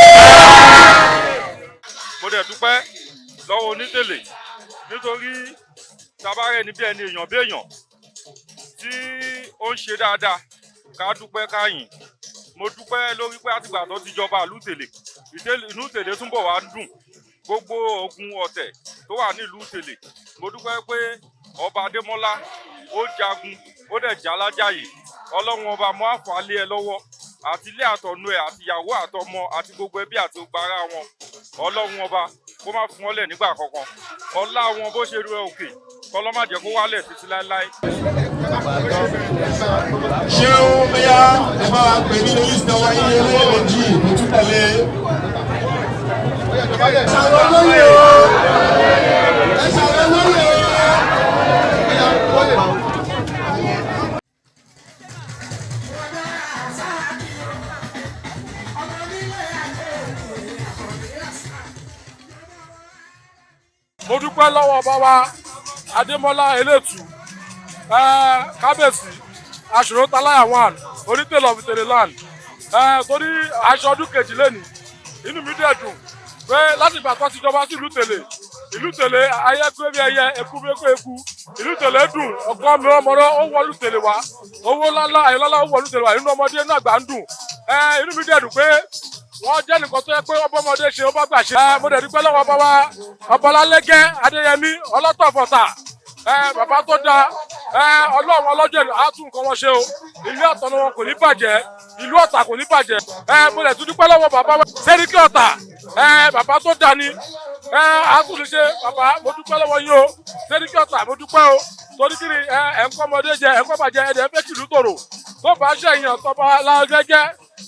Mo dẹ̀ dúpẹ́ lọ́wọ́ Onítèlè nítorí tabarẹ́ ni bí ẹni èèyàn bí èèyàn tí ó ń ṣe dáadáa ká dúpẹ́ ká yìn. Mo dúpẹ́ lórí pé àtìgbà tó ti jọba ìlú Tèlè, inú Tèlè túnbọ̀ wá dùn. Gbogbo ogun ọ̀tẹ̀ tó wà nílùú Tèlè, mo dúpẹ́ pé ọba Adémọ́lá ó jagun ó dẹ̀ jálájàyè. Ọlọ́run ọba mú àǹfààní ẹ lọ́wọ́ àti ilé àtọ̀nù ẹ̀ àti ìyàwó àtọmọ àti gbogbo ẹbí àti gbogbo ara wọn. Ọlọ́run ọba kó má fún wọn lẹ̀ nígbà kankan. Ọlá wọn bó ṣe rú ẹ òkè kọ́lọ́ má jẹ́ kó wálẹ̀ títí láéláé. Ṣé ó bóyá ẹ bá wa pè ní lóríṣìí náà wáyé lẹ́ẹ̀mejì mo tún tẹ̀lé. Ṣàwọn olóyè o! Ẹ ṣàwọn olóyè o! Mo dúpẹ́ lọ́wọ́ bàbá Adémọ́lá Elétù kábíyèsí Aṣòrótaláyà 1 Onítèlè of Ìtèlè land torí aṣọ ọdún kejì lẹ́nu inú mi dẹ̀ dùn pé láti ìgbà tó ti jọba sí ìlú Tèlè ayé kú bí ẹyẹ eku bí eku ìlú Tèlè dùn ọgbọ́n mi ọmọdé ó wọlú Tèlè wá owó ńláńlá ayélujára ó wọlú Tèlè wá inú ọmọdé náà gbà ń dùn inú mi dẹ̀ dùn pé wọ́n jẹ́ nìkan tó yẹ pé ọbọ̀mọdé ṣe ó bá gbà ṣe. Mo dẹ̀ dúpẹ́ lọ́wọ́ bàbá Ọbalálẹ́gẹ́ Adéyẹmí Ọlọ́tọ̀fọ̀tà bàbá tó da Ọlọ́run ọlọ́jọ́ á tún nǹkan wọn ṣe o. Ilé Ọ̀tà wọn kò ní bàjẹ́, ìlú Ọ̀tà kò ní bàjẹ́. Mo dẹ̀ tún dúpẹ́ lọ́wọ́ bàbá Sẹ́ríkì Ọ̀tà bàbá tó da ni á tún lè ṣe bàbá mo dúpẹ́ lọ́wọ́ yín o Sẹ́ríkì Ọ̀tà mo dúpẹ́ o torí kí ni ẹ̀ ń kọ́ ọmọdé jẹ ẹ̀ ń kọ́ bàjẹ́ ẹ̀ fẹ́ kìlú tòrò tó bá ṣẹ̀yìn tọ́ba alágẹ́gẹ́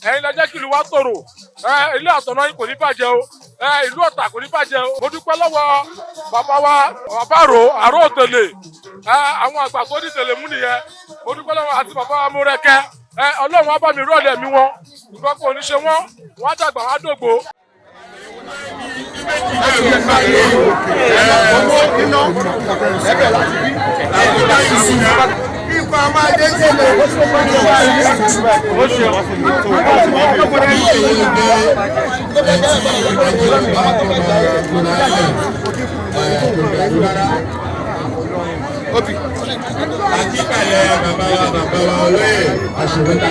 ẹ̀yin lẹ́jẹ́ kìlú wa tòrò ilé àtọ̀nà yìí kò ní bàjẹ́ o ìlú Ọ̀tà kò ní bàjẹ́ o. Mo dúpẹ́ lọ́wọ́ bàbá wa bàbá àrò Tèlè àwọn àgbà tó ní Tèlè mú nìyẹn. Mo dúpẹ́ lọ́wọ́ àti bàbá wa Mórẹ́kẹ́ Ọlọ́run á bá mi rọ̀lẹ́ mi wọn nǹkan kò ní ṣe wọ́n wọ́n á dàgbà wọ́n á dògbò. Ipa máa dé Tèlè. Àkíkàlẹ̀ bàbá wa olóyè Aṣòrótà.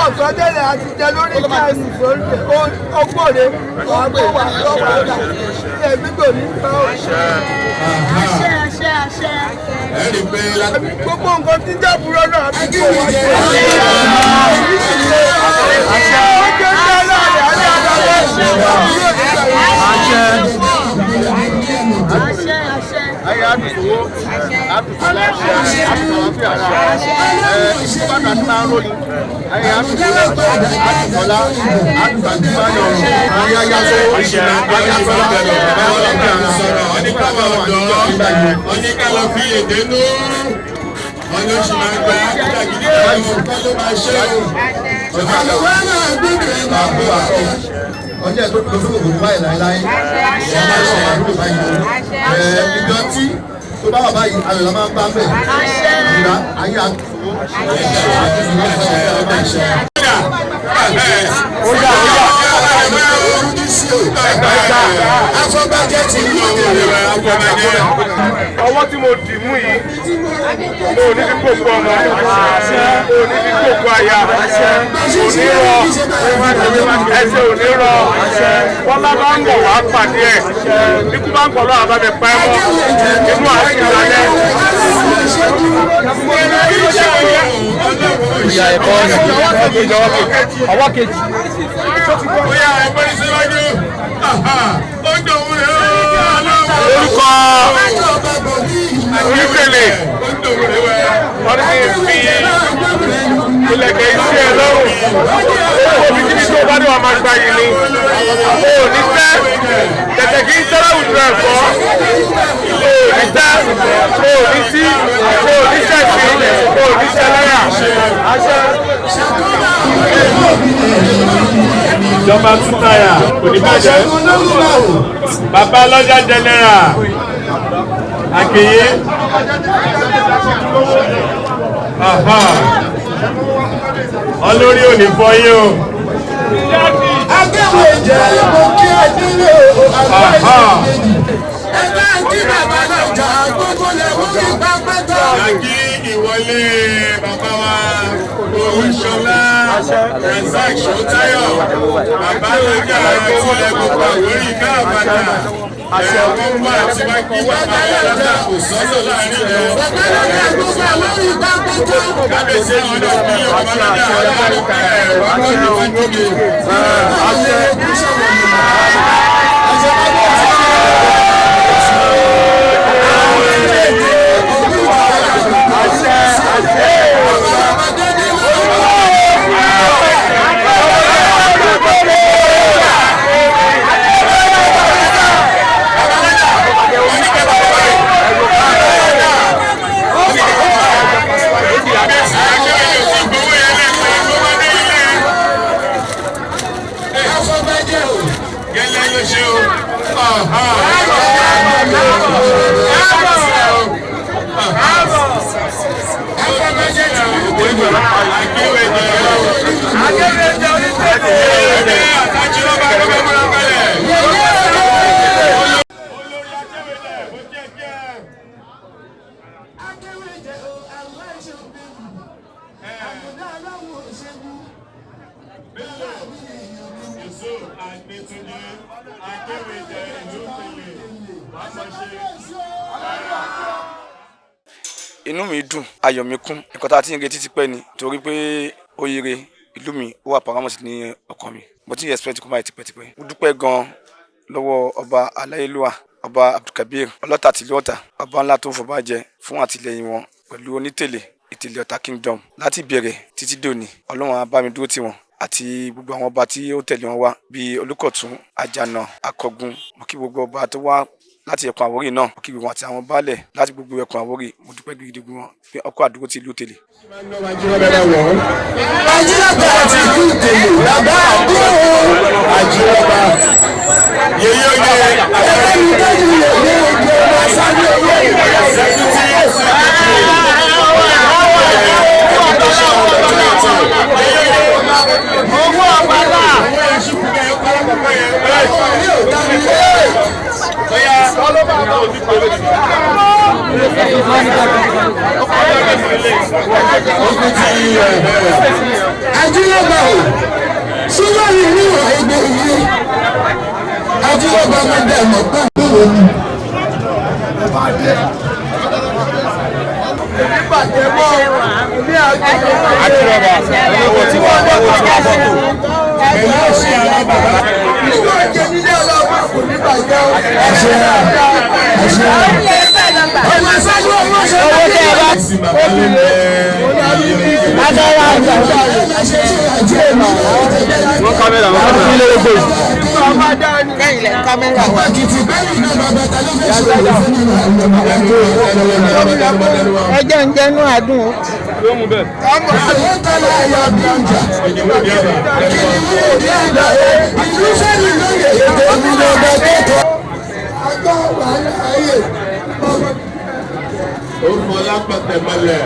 Ọ̀sọ́ Tèlè àti jẹ lórí káàmù sórí ọgbọ́n ọgbọ́n wà lọ́wọ́ àgbà ẹ̀mí kò ní tán. Àṣẹ. Ẹ̀rí pé láti. Gbogbo nǹkan tí ń jẹ́ àbúrò náà bí kò wá ṣe. Ayé àdùsówó, àdùsọ́lá, àdùsọ́láfíà ara, ìbàdàn tí máa ń ròyìn. Ayé àdùsówó, àdùsọ́lá, àdùsàdìbáyọ̀, ayé ayáṣó, ayáṣọ́lá, Oníkàlọ́ fi èdè nú. wọn ló ṣì máa gba kíkàkiri ọmọ nǹkan ló máa ṣe o. àlùwẹ̀ náà gbẹ̀gbẹ̀ náà bọ̀ wá. ọjọ́ ìgbẹ́ tó fún òkú báyìí láéláé wọ́n máa ṣe àdúgbò báyìí ibi ọtí tó bá wà báyìí ayọ̀ la máa ń bá bẹ̀ ìgbà ayé àtúwò afọbajẹ ti ní ọwọ́ tí mo dì mú yìí mo ò ní fi kókó ọmọ mo ò ní fi kókó aya kò ní rọ ẹsẹ̀ ò ní rọ bọ́lá bá ń bọ̀ wá pàdé ẹ̀ ikú bá ń bọ̀ lọ́wọ́ àbámi pa ẹ́ mọ́ inú àti ìlànà. ìyá ẹ̀kọ́ ọwọ́ kejì. bóyá ẹgbẹ́ ní síwájú ó dòun rẹ̀ orúkọ oníkèlè wọ́n ti fi ìlẹ̀kẹ̀ iṣẹ́ ẹ lọ́rùn omi kíbi tó bá dé wà máa gba yìí ni o ní tẹ́ tẹ̀tẹ̀ kí n tẹ́lẹ̀ òjò ẹ̀fọ́ o ní tẹ́ o ní tí o ní sẹ́ẹ̀sì o ní sẹ́lẹ́yà. ìjọba tútàyà kò ní bàjẹ́ bàbá ọlọ́jà jẹnẹra àkèyé olórí ò ní fọyín o. akéwì ìjẹ́ ìbò kí adílé o ẹgbẹ́ kí bàbá náà jà gbogbo lẹ́wọ́ ní pápátá. àkí ìwọlé bàbá wa Olúṣọlá Razak Ṣótáyọ̀ bàbá lọ́jà tilẹ̀ gbogbo àwórí káàbàtà wọ́n wà tí wọ́n kí bàbá lọ́jà kò sọ́sọ́ láàrin rẹ̀. bàbá lọ́jà gbogbo àwórí pápátá. kábíyèsí ọ̀dọ́ kí ọ̀bá lọ́jà ọ̀dọ́ ẹ̀rọ lórí wọn tóbi. inú mi dùn ayọ̀ mi kún nǹkan tá a ti ń retí ti pẹ́ ni torí pé oyire ìlú mi ó wà paramount ní ọkàn mi mo ti expect kó máa tipẹ́tipẹ́ mo dúpẹ́ gan-an lọ́wọ́ ọba aláyélúwà ọba abdulkabir ọlọ́tà tìlú ọ̀tà ọba ńlá tó fọba jẹ fún àtìlẹyìn wọn pẹ̀lú onítèlè ìtìlẹ̀ ọ̀tà kingdom láti bẹ̀rẹ̀ títí dòní ọlọ́run á bá mi dúró tì wọ́n àti gbogbo àwọn ọba tí ó tẹ̀lé wọn wá bíi olùkọ̀tún àjànà akọgun mo kí gbogbo ọba tó wá láti ẹkùn àwórì náà mo kí gbogbo àti àwọn baálẹ̀ láti gbogbo ẹkùn àwórì mo dúpẹ́ gidigidi wọn pé ọkọ̀ àdúgbò ti ìlú tèlè. àjíròbà àti ìlú tèlè bàbá àdúró àjíròbà yèyé oyè ẹgbẹ́ mi dájú yèyé oyè ọmọ sáré owó owó ọ̀pàlà àjíròbà ò súnmọ́ ìlú ẹgbẹ́ ìlú àjíròbà máa dẹ̀ mọ̀ pé òun ni. àjíròbà owó tí wọ́n bá wọ́n bá bọ́ tó. pẹ̀lú ọ̀sẹ̀ àwọn bàbá. ìwọ ìjẹ nílé ọlọ́pàá kò ní bàjẹ́ o. ẹ̀ṣẹ̀ ọmọ sáájú ọmọ ṣe owó tẹ ẹ bá. agbára àgbà wọ́n kámẹ́rà wọ́n kámẹ́rà ilé gbé. ilẹ̀ kámẹ́rà wa. ẹjẹ́ ń jẹ́nu àdùn. ó fọ lápẹtẹ mọ́lẹ̀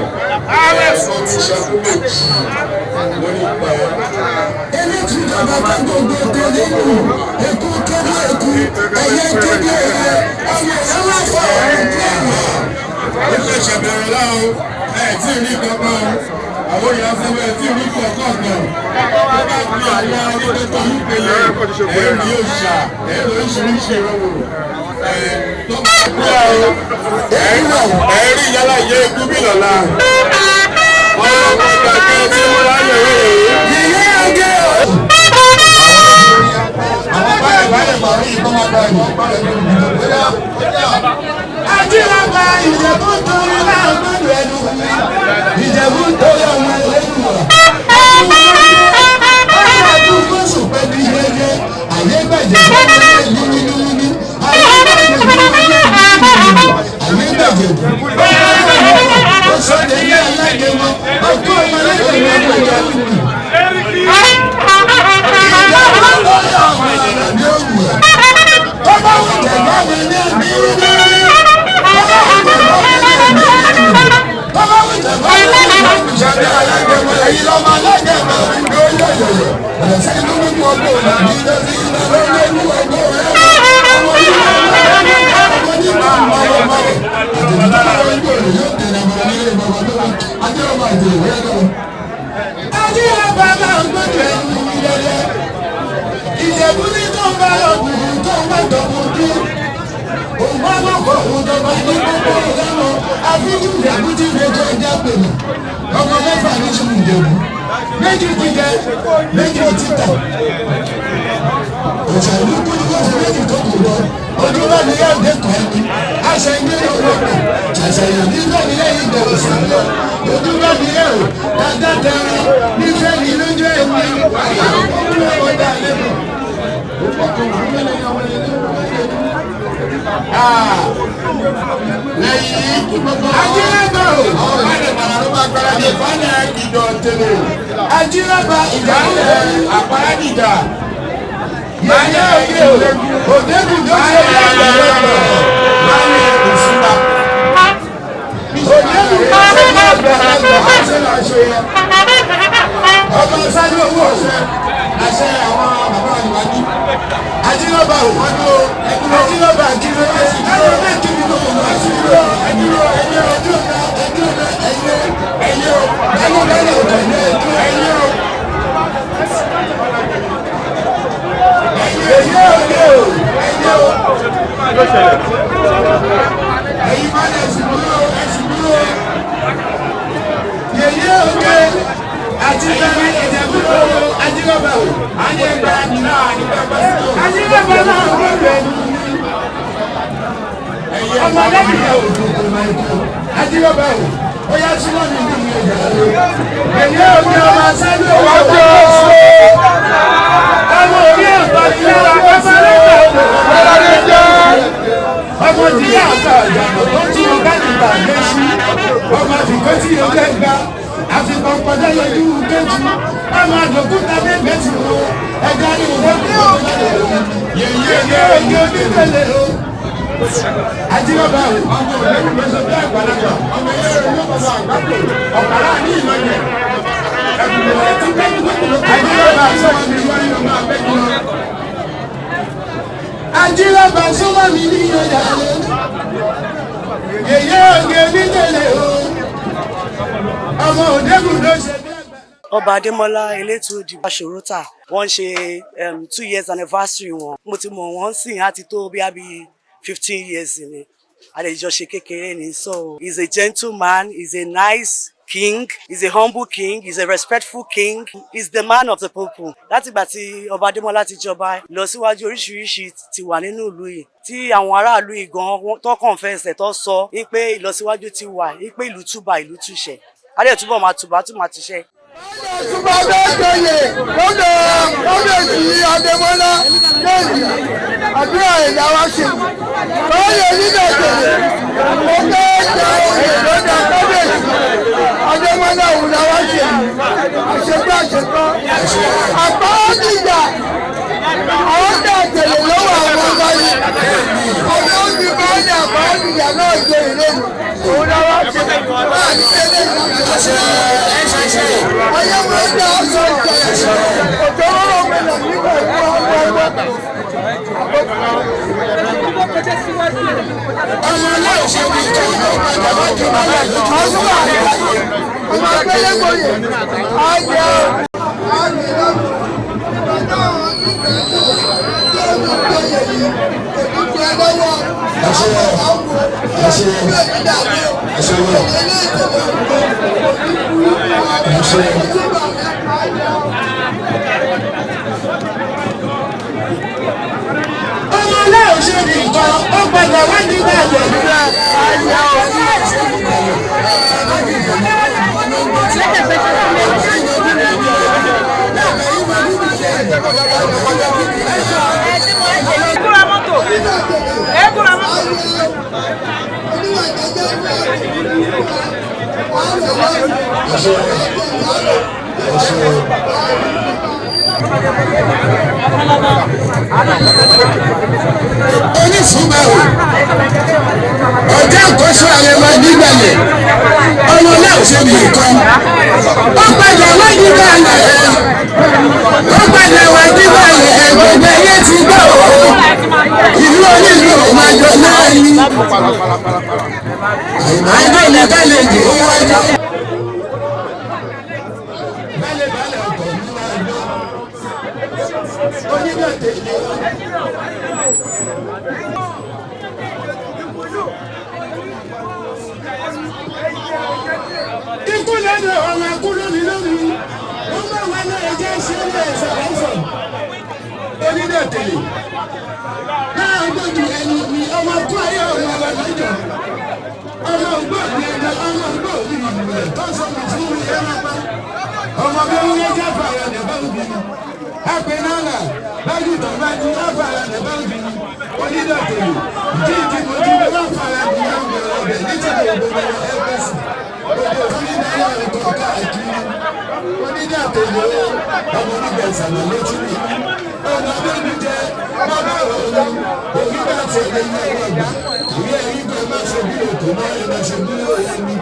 ẹ̀sùn ti ṣẹ́kú méjì lórí pẹ́. ẹni tí bàbá bá gbogbo kan nínú ẹkú kéde ẹkú ẹyẹ kéde ẹyẹ ọmọ ìyáwó fọ ó lè ṣẹ̀bẹ̀rẹ̀ láwọn ẹ̀ tí ì rí kankan àwọn ìyá sẹ́wọ́ ẹ̀ tí ì rí kankan kan ó bá gbé àwọn akókò yìí pélé ẹ̀ ní òòṣà ẹ̀ lóríṣiríṣi ìrọ̀wọ̀ ẹ̀rí yálà yẹ ikú bí lọ́la ọmọ gbàgbé tí mo ráyè rè é. àwọn báyìí máa rí ìbọn máa bá ìbọn bá ìbọn Àjíràgbà Ìjẹ̀bú torí láàgbọ́dọ̀ ẹnu Ìjẹ̀bú torí ọmọ ẹlẹ́nu wà. Ọjọ́ àdúgbò sùpẹ́ ní yẹ́yẹ́ àyẹ́gbẹ̀jẹ̀ fún ní Ìjẹ̀bú ní tó ń bá ọkùnrin tó ń bá dọ̀kùnrin òun bá lọ́kọ̀ òun tó bá ní gbogbo ìdáná àfíjú ìjẹ̀bú tí méjì ẹja pèmí ọmọ mẹ́fà ní sùn ìjẹ̀bú méjì jíjẹ méjì títà òṣèlú kúrúkú sí méjì tó kù lọ ojúbà ní yàgbé kan ní àṣẹ ìgbéró lọ́pọ̀ àṣàyàn nígbà nílẹ̀ ìbẹ̀rù sílẹ̀ ojúbà ní ẹ̀rọ dáadáa tẹ̀rẹ̀ nífẹ̀ẹ́ ní lójú ẹ̀mí àwọn ọmọ ọ̀dà lẹ́kọ̀ọ́. Ajíràbà ìdálẹ̀ àpárádìjà. Yẹ́yẹ́ òye òdekùn tó ṣe lọ́gbẹ̀rẹ̀ láyé òṣùpá. Òdekùn tó ṣe lọ́gbẹ̀rẹ̀ àṣẹ làṣẹ yẹ. Ọba sáré owó ọ̀sẹ̀ àṣẹ àwọn bàbá ìwádìí. Ajíràbà òwádìí o. Ajíràbà àjírò ẹ̀sìn dúró méjì nínú ẹ̀sìn dúró ẹ̀dúró ẹ̀yẹ ọdún ọ̀gá ẹ̀dúró ẹ̀yẹ ẹ̀yẹ ẹ̀yẹ lẹ́yìn ọ̀gá ẹ̀yẹ o. Ẹ̀yẹ òde o ẹ̀yẹ o. Ẹ̀yin máa ń ẹ̀sìn dúró ẹ̀sìn dúró. Yẹ̀yẹ òde àti bẹ́ẹ̀ Ìjẹ̀bú Ajíràbà o. Ajíràbà náà ní bàbá sí o. Ajíràbà náà wọ́n bẹ̀ ní. Ọmọ lẹ́yìn ẹ̀ o. Ajíràbà o. Ó yá súnmọ́ mi ní ìyẹn ìjà. Yẹ̀yẹ òde ọmọ sáré owó ọjọ́ ọmọ orí ẹ̀fọ́ ti yára pẹ́pẹ́ lẹ́gbẹ̀ẹ́ ọmọ tí yà àgbà ìjàmbá tó tí o bá ti gbà gbé sí ọmọ àfikọ́ tí o fẹ́ gba àfikọ́ pọ̀jọ́ yọjú kéjì ọmọ àdókúta bẹ́ẹ̀ ti wo ẹja ní ìwé kúrò yẹ̀yẹ́ ojú onígbèlè o. Ajíràbà o ọmọ òlẹ́kùn mẹ́sàn bí àgbàlagbà ọmọ yẹn ló bàbá àgbàpọ̀ ọ̀kàrà ní ìlọ́jẹ̀ Ajíràbà sọ́wọ́ mi wáyé ọmọ abẹ́kùn lọ. Ajíràbà sọ́wọ́ mi ní ìyọ̀dà lé. Yèyé ògè nídèlè o. Ọmọ òdekùn ló ṣe bí àgbà. Ọba Adémọ́lá Elétùdì Aṣòrótà wọ́n ṣe 2 years anniversary wọn. Mo ti mọ̀ wọ́n sìn á ti tó bí 15 years ni. Àlejò ṣe kékeré ni. So he's a gentleman, he's a nice king, he's a humble king, he's a respectful king, he's the man of the people. Láti ìgbà tí Ọba Adémọ́lá ti jọba, ìlọsíwájú oríṣiríṣi ti wà nínú ìlú yìí. Tí àwọn aráàlú yìí gan tó confess tó sọ pé ìlọsíwájú ti wà, pé ìlú túbà ìlú túṣẹ. Adé túbọ̀ máa túbà tún máa túṣẹ. Túbọ̀ bẹ́ẹ̀ jọyè lọ́dọ̀ kábíyèsí Adémọ́lá lẹ́yìn. àdúrà ìyá wa ṣe lóye nígbà tẹ̀lé ó fẹ́ jẹ oyè lọ́dà kábíyèsí adémọ́lá òun la wá ṣe àṣepẹ́ àṣepẹ́ àpá ọ̀dìjà àwọn tẹ̀ tẹ̀lé lọ́wọ́ àwọn ọba yìí ọ̀dọ́ òbí bá ní àpá ọ̀dìjà náà jẹ ìlẹ́nu òun la wá ṣe láti tẹ̀lé ayé wọn dá ọ̀sán ìjọba òjò wọn mẹ́lẹ̀ nígbà ìlú ọgbà ẹgbẹ́. ọmọ náà ṣe wí tó ọmọ tó bá yà tó ọmọ akẹ́lẹ́gbọ̀yẹ ayé ayé lọ́dún ọjọ́ àwọn nígbà tó ọmọ akẹ́lẹ́ yìí ètùtù ẹ lọ́wọ́ àwọn ọkọ̀ ẹ̀ṣẹ̀ ìdàgbé ẹ̀ṣẹ̀ ilé ìtọ́jú ọmọ náà ṣe nìkan ó padà wá nígbà àjọ̀dúnrà ayé onísùnmọ̀ ọjọ́ àkóso àrẹ̀mọ nígbàlẹ̀ ọmọ náà ṣe nìkan ó padà wá nígbàlẹ̀ ó padà wá nígbàlẹ̀ gbogbo ẹyẹ ti gbọ́ ìlú onílù ìmájọ náà ní àìmọ́ ìlẹ̀kẹ́lẹ̀ jù ó wájú. Ikú lẹ́nu ọ̀rọ̀ akúrò ní lórí, wọ́n bá wà náà ẹjẹ́ ìṣẹ́lẹ̀ ìṣàlẹ́sọ̀. Onídẹ̀ tèlè. Náà gbọ́dù ẹni ni ọmọ tó ayé ọ̀rọ̀ ọ̀rọ̀ lọ́jọ́. Ọmọ ògbó ní ẹja, ọmọ ògbó ní ìrìnlẹ̀ tó sọ̀rọ̀ fún ẹranko. Ọmọ bí wọ́n yẹ jẹ́ fàyà ní bá òbí ni. Ẹgbẹ́ náà là bájú tó bá ju láfàyà ní bá òbí ni. Onídẹ̀ tèlè. Jíjí mo ti lè láfàyà ní ọ̀bẹ̀ nítorí ìgbòho ẹgbẹ́ sí. Onídà tèlé ọmọ onígbà ìsàlẹ̀ létí mi. Ọmọ bẹ́ẹ̀ni jẹ́ ọmọ bá wọlé òbí bá tẹ̀lé ilé ọgbà. Ìwé ẹ̀rí kan má ṣe bí ètò náà ẹ̀ má ṣe bí òye mi.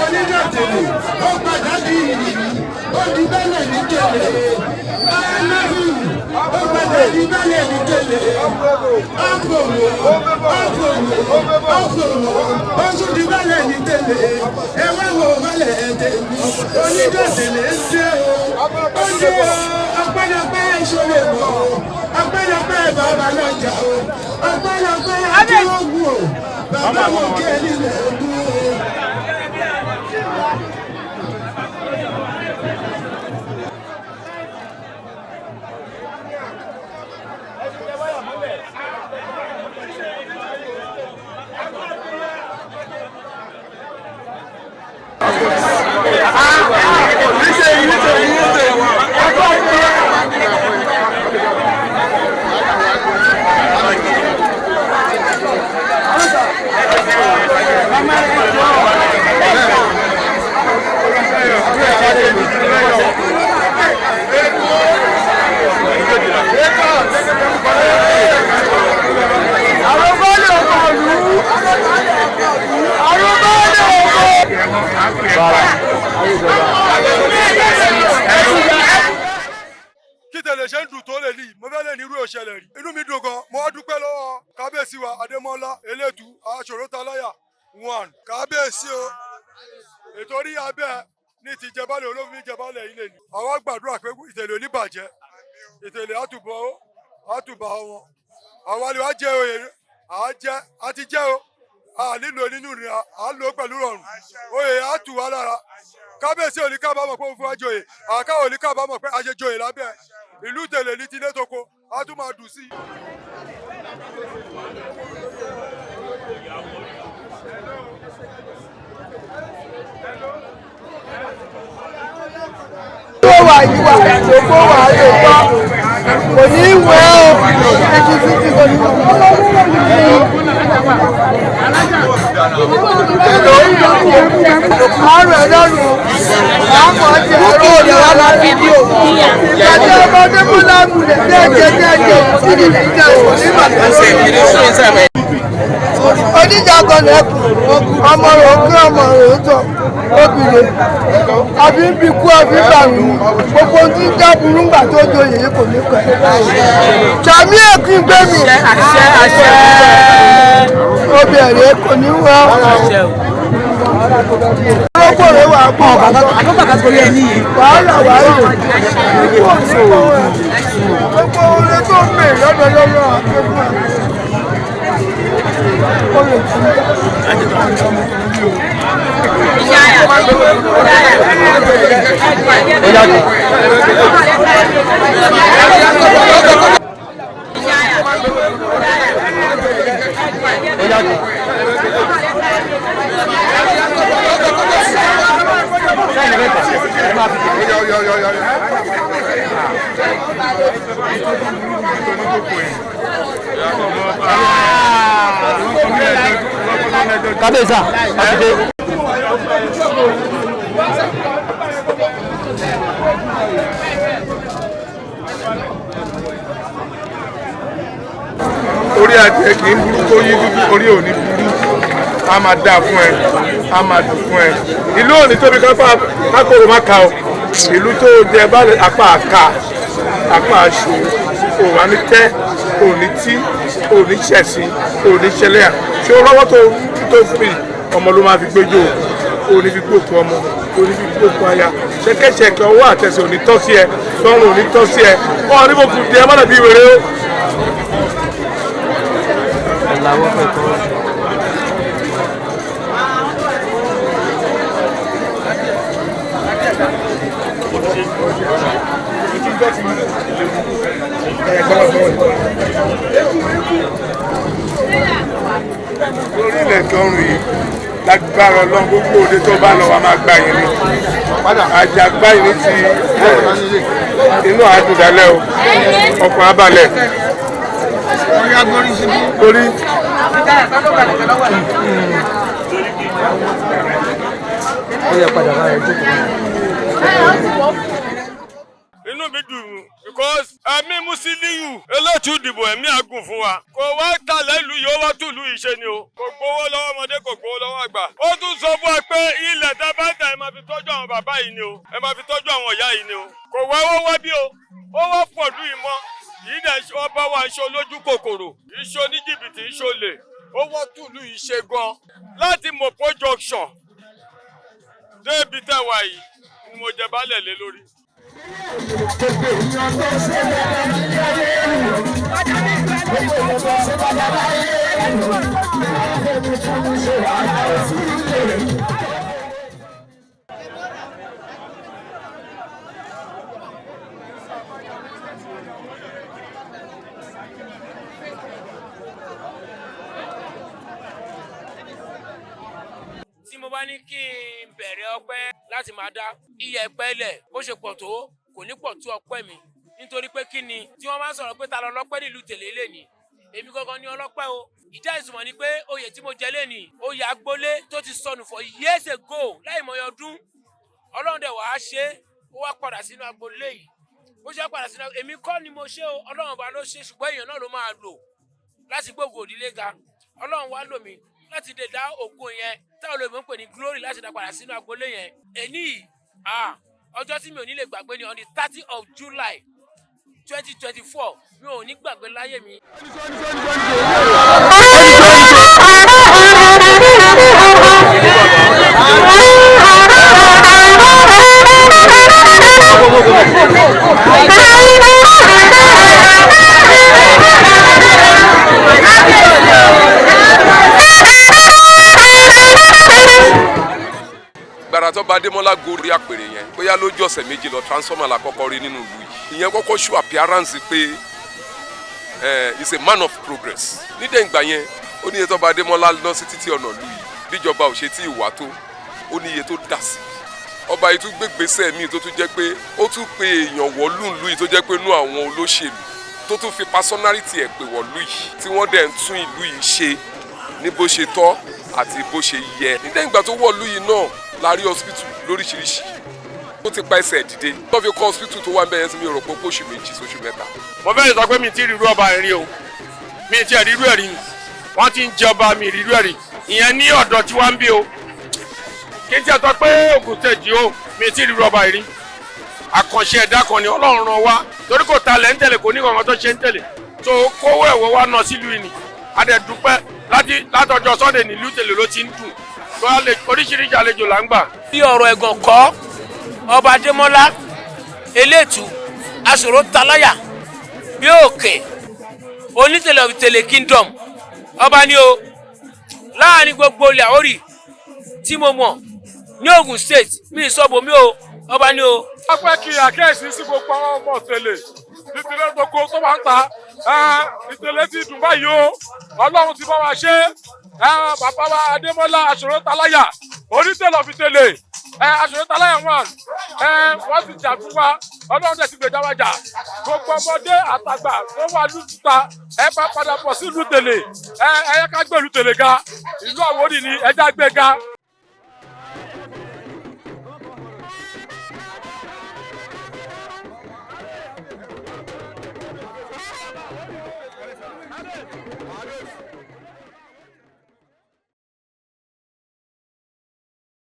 Onídà tèlé ó padà bí ìrìn ó di bẹ́lẹ̀ ní tèlé. Aláhùn ó padà di bẹ́lẹ̀ ní tèlé. Ọ̀pọ̀lọ̀ ó tún di bẹ́lẹ̀ ní tèlé. Ẹ wá wo bẹ́lẹ̀ ẹ̀dẹ̀ mi. Onídà tèlé ń dé o. Ó dé o. Ọpẹ́lọpẹ́ ìṣòro mọ́ o. Ọpẹ́lọpẹ́ bàbá lọ́jà o. Ọpẹ́lọpẹ́ àdúrógún o. Bàbá mo kí ẹ nílẹ̀ ogún o. Kí tẹ̀lé ṣe ń dùn tó lè ní mo fẹ́ lè ní irú òṣèlè rí inú mi dùn gan mo dúpẹ́ lọ́wọ́ kábíyèsí wa Adémọ́lá Elétù Aṣòrótaláyà one kábíyèsí o ètò orí abẹ́ ní ti jẹbalẹ̀ olófin ní jẹbalẹ̀ ilé ni àwa gbàdúrà pé ìtẹ̀lé oníbàjẹ́ ìtẹ̀lé àtùbà wọn àwa lè wá jẹ oyè àti jẹ́ o a nílò nínú ìrìn à ń lò pẹ̀lú rọrùn oyè àtù wa lára kábíyèsí òní kábàámọ̀ pé òun fún wa joyè àká òní kábàámọ̀ pé a ṣe joyè lábẹ́ ìlú tẹ̀lé ní tilé toko a tún máa dùn sí i. tó wà yíwà tó kó wà lè gbọ́. kò ní í wẹ̀ ọ́ ẹ̀jú títí kò ní í wẹ̀ àárọ̀ ẹ̀dọ́rùn àmọ́ ọ̀jẹ̀ ẹ̀rọ òde wa la fídíò ìgbàjẹ́ ọmọdé mú lámùlẹ̀ déédéé sí ní ìjà òkú ní màtẹ́sẹ̀. Oníjàgbọ́n lẹ́kùn ọmọ rẹ̀ òkú ọmọ rẹ̀ tọ̀ obìnrin àbí ń bí kú àbí bàrù gbogbo tí ń dábùrú ńgbà tó joyè yìí kò ní pẹ́. Sàmí èkú gbé mi obìnrin kò ní wá. Olóko rẹ̀ wà pọ̀ wàhálà wàhálà gbogbo oore tó ń bè lọ́dọọdọ́ àkẹ́kọ̀ọ́. Cabeça, orí adìẹ kì í burú kó yí dúdú orí òní burú a máa dáa fún ẹ a máa dùn fún ẹ ìlú òní tóbi kákòrò má ka o ìlú tó jẹ báyìí apá àká apá àṣù òwà ní tẹ òní tí òní ṣẹ̀sìn òní ṣẹlẹ̀ ṣé o rọ́wọ́ tó fún mi ọmọ ló máa fi gbẹjọ òní fi gbòkú ọmọ òní fi gbòkú aya ṣẹkẹṣẹkẹ ọwọ́ àtẹsẹ̀ òní tọ́ sí ẹ lọ́rùn òní tọ́ sí ẹ ọ ní mo kù díẹ̀ mọ́nà bí wèrè o. lórí ilẹ̀ tọrùn yìí lágbára ọlọ́run gbogbo òde tó bá lọ wa máa gbá yín ní àjàgbá yìí ní ti inú àdùdálẹ̀ o ọkọ̀ abalẹ̀ lórí. inú mi dùn because ẹ̀mí Musiliu elétú ìdìbò ẹ̀mí àgùn fún wa kò wá tàlẹ́ ìlú yìí ó wá tùlú ìṣe ni o kò gbowó lọ́wọ́ ọmọdé kò gbowó lọ́wọ́ àgbà ó tún sọ fún wa pé ilẹ̀ tẹ́ bá tẹ̀ ẹ máa fi tọ́jú àwọn bàbá yìí ni o ẹ máa fi tọ́jú àwọn ìyá yìí ni o kò wá ó wá bí o ó wá pọ̀lú ìmọ̀ yìí dẹ̀ ọba wa iṣẹ́ olójú kòkòrò iṣẹ́ oníjìbìtì iṣẹ́ olè ó wá tùlú ìṣe gan láti Mopo junction débi tẹ̀wá yìí ni mo jẹ baálẹ̀ lé lórí. tí mo bá ní kí n bẹ̀rẹ̀ ọpẹ́ láti máa dá iyẹ̀pẹ̀ lẹ̀ bó ṣe pọ̀ tó kò ní pọ̀ tó ọpẹ́ mi nítorí pé kí ni tí wọ́n máa ń sọ̀rọ̀ pé ta lọ lọ́pẹ́ nílùú tèlé lè ní èmi gangan ní ọlọ́pẹ́ o ìjà ìsúnmọ́ ni pé oyè tí mo jẹ lé ní oyè agboolé tó ti sọnù for years ago láì mọye ọdún ọlọ́run dẹ̀ wàá ṣe ó wá padà sínú agboolé yìí bó ṣe padà sínú èmi kọ́ ni mo ṣe o ọlọ́run bá ló ṣe ṣùgbọ́n èèyàn náà ló máa lò láti gbógo òdílé ga ọlọ́run wá lò mí láti lè dá ògo yẹn táwọn olóògbé ń pè ní glory láti dá padà sínú agboolé yẹn èní ọjọ́ tí mi ò ní lè gbàgbé ni on the 30th of July 2024 mi ò ní gbàgbé láyé mi. gbàrà tó bá Adémọ́lá gorí àpèrè yẹn bóyá lójú ọ̀sẹ̀ méjì lọ transformer la kọ́kọ́ rí nínú ìlú yìí ìyẹn kọ́kọ́ show appearance pé is a man of progress nídẹ̀ ìgbà yẹn ó ní iye tó bá Adémọ́lá lọ sí títí ọ̀nà ìlú yìí bíjọba ò ṣe tí ì wá tó ó ní iye tó dà sí ọba yìí tún gbégbèsè míì tó tún jẹ́ pé ó tún pe èèyàn wọ̀lú ìlú yìí tó jẹ́ pé inú àwọn olóṣèlú tó tún fi personality ẹ̀ pè wọ̀lú yìí tí wọ́n dẹ̀ ń tún ìlú yìí ṣe ní bó ṣe tọ́ àti bó ṣe yẹ. nígbà ìgbà tó wọ̀lú yìí náà la rí hospital lóríṣiríṣi ó ti pa ẹsẹ̀ dìde tó fi kọ́ hospital tó wà ń bẹ̀rẹ̀ sí mi rò pé oṣù méjì sóṣù mẹ́ta. mo fẹ́ sọ pé mi ti rí irú ọba ẹ̀rí o mi ti rí irú ẹ̀rí wọ́n ti ń jẹ ọba mi rí irú ẹ̀rí ìyẹn ní ọ̀dọ̀ tí wọ́n ń bí o kí n tí a sọ pé Ògùn State o mi ti rí irú ọba ẹ̀rí àkànṣe ẹ̀dá kan ni Ọlọ́run rán wa torí kò ta lẹ́ ń tẹ̀lé kò ní kankan tó ṣe ń tẹ̀lé tó kówó ẹ̀wọ̀ wa náà sílùú yìí ni adẹ̀dúpẹ́ látọjọ́ Sunday ní ìlú tèlè ló ti ń dùn tó oríṣiríṣi àlejò là ń gbà. bí ọ̀rọ̀ ẹ̀gàn kọ́ ọba Adémọ́lá Elétù aṣòro taláyà bí òkè onítẹ̀lẹ̀ of Tẹ̀lẹ̀ kingdom ọba ni o láàrin gbogbo ilẹ̀ Àwórì tí mo mọ̀ ní Ògùn State mi ìsọ̀bù mi o ọba ni o. wọ́n pẹ́ kí àkíyèsí sí gbogbo àwọn ọmọ Tẹ̀lẹ̀ nítorí gbogbo tó bá ń ta Ìtẹ̀lẹ̀ ti dùn báyìí o Ọlọ́run ti bá wa ṣe bàbá wa Adémọ́lá aṣòro taláyà onítẹ̀lẹ̀ of Tẹ̀lẹ̀ aṣòro taláyà wọ́n ti jà fún wa Ọlọ́run tẹ̀ sí gbèjà wa jà gbogbo ọmọdé àtàgbà tó wà lùtùtà bá padà bọ̀ sí ìlú Tẹ̀lẹ̀ ẹ yẹ ká gbé ìlú Tẹ̀lẹ̀ ga ìlú Àwórì ni ẹja gbé ga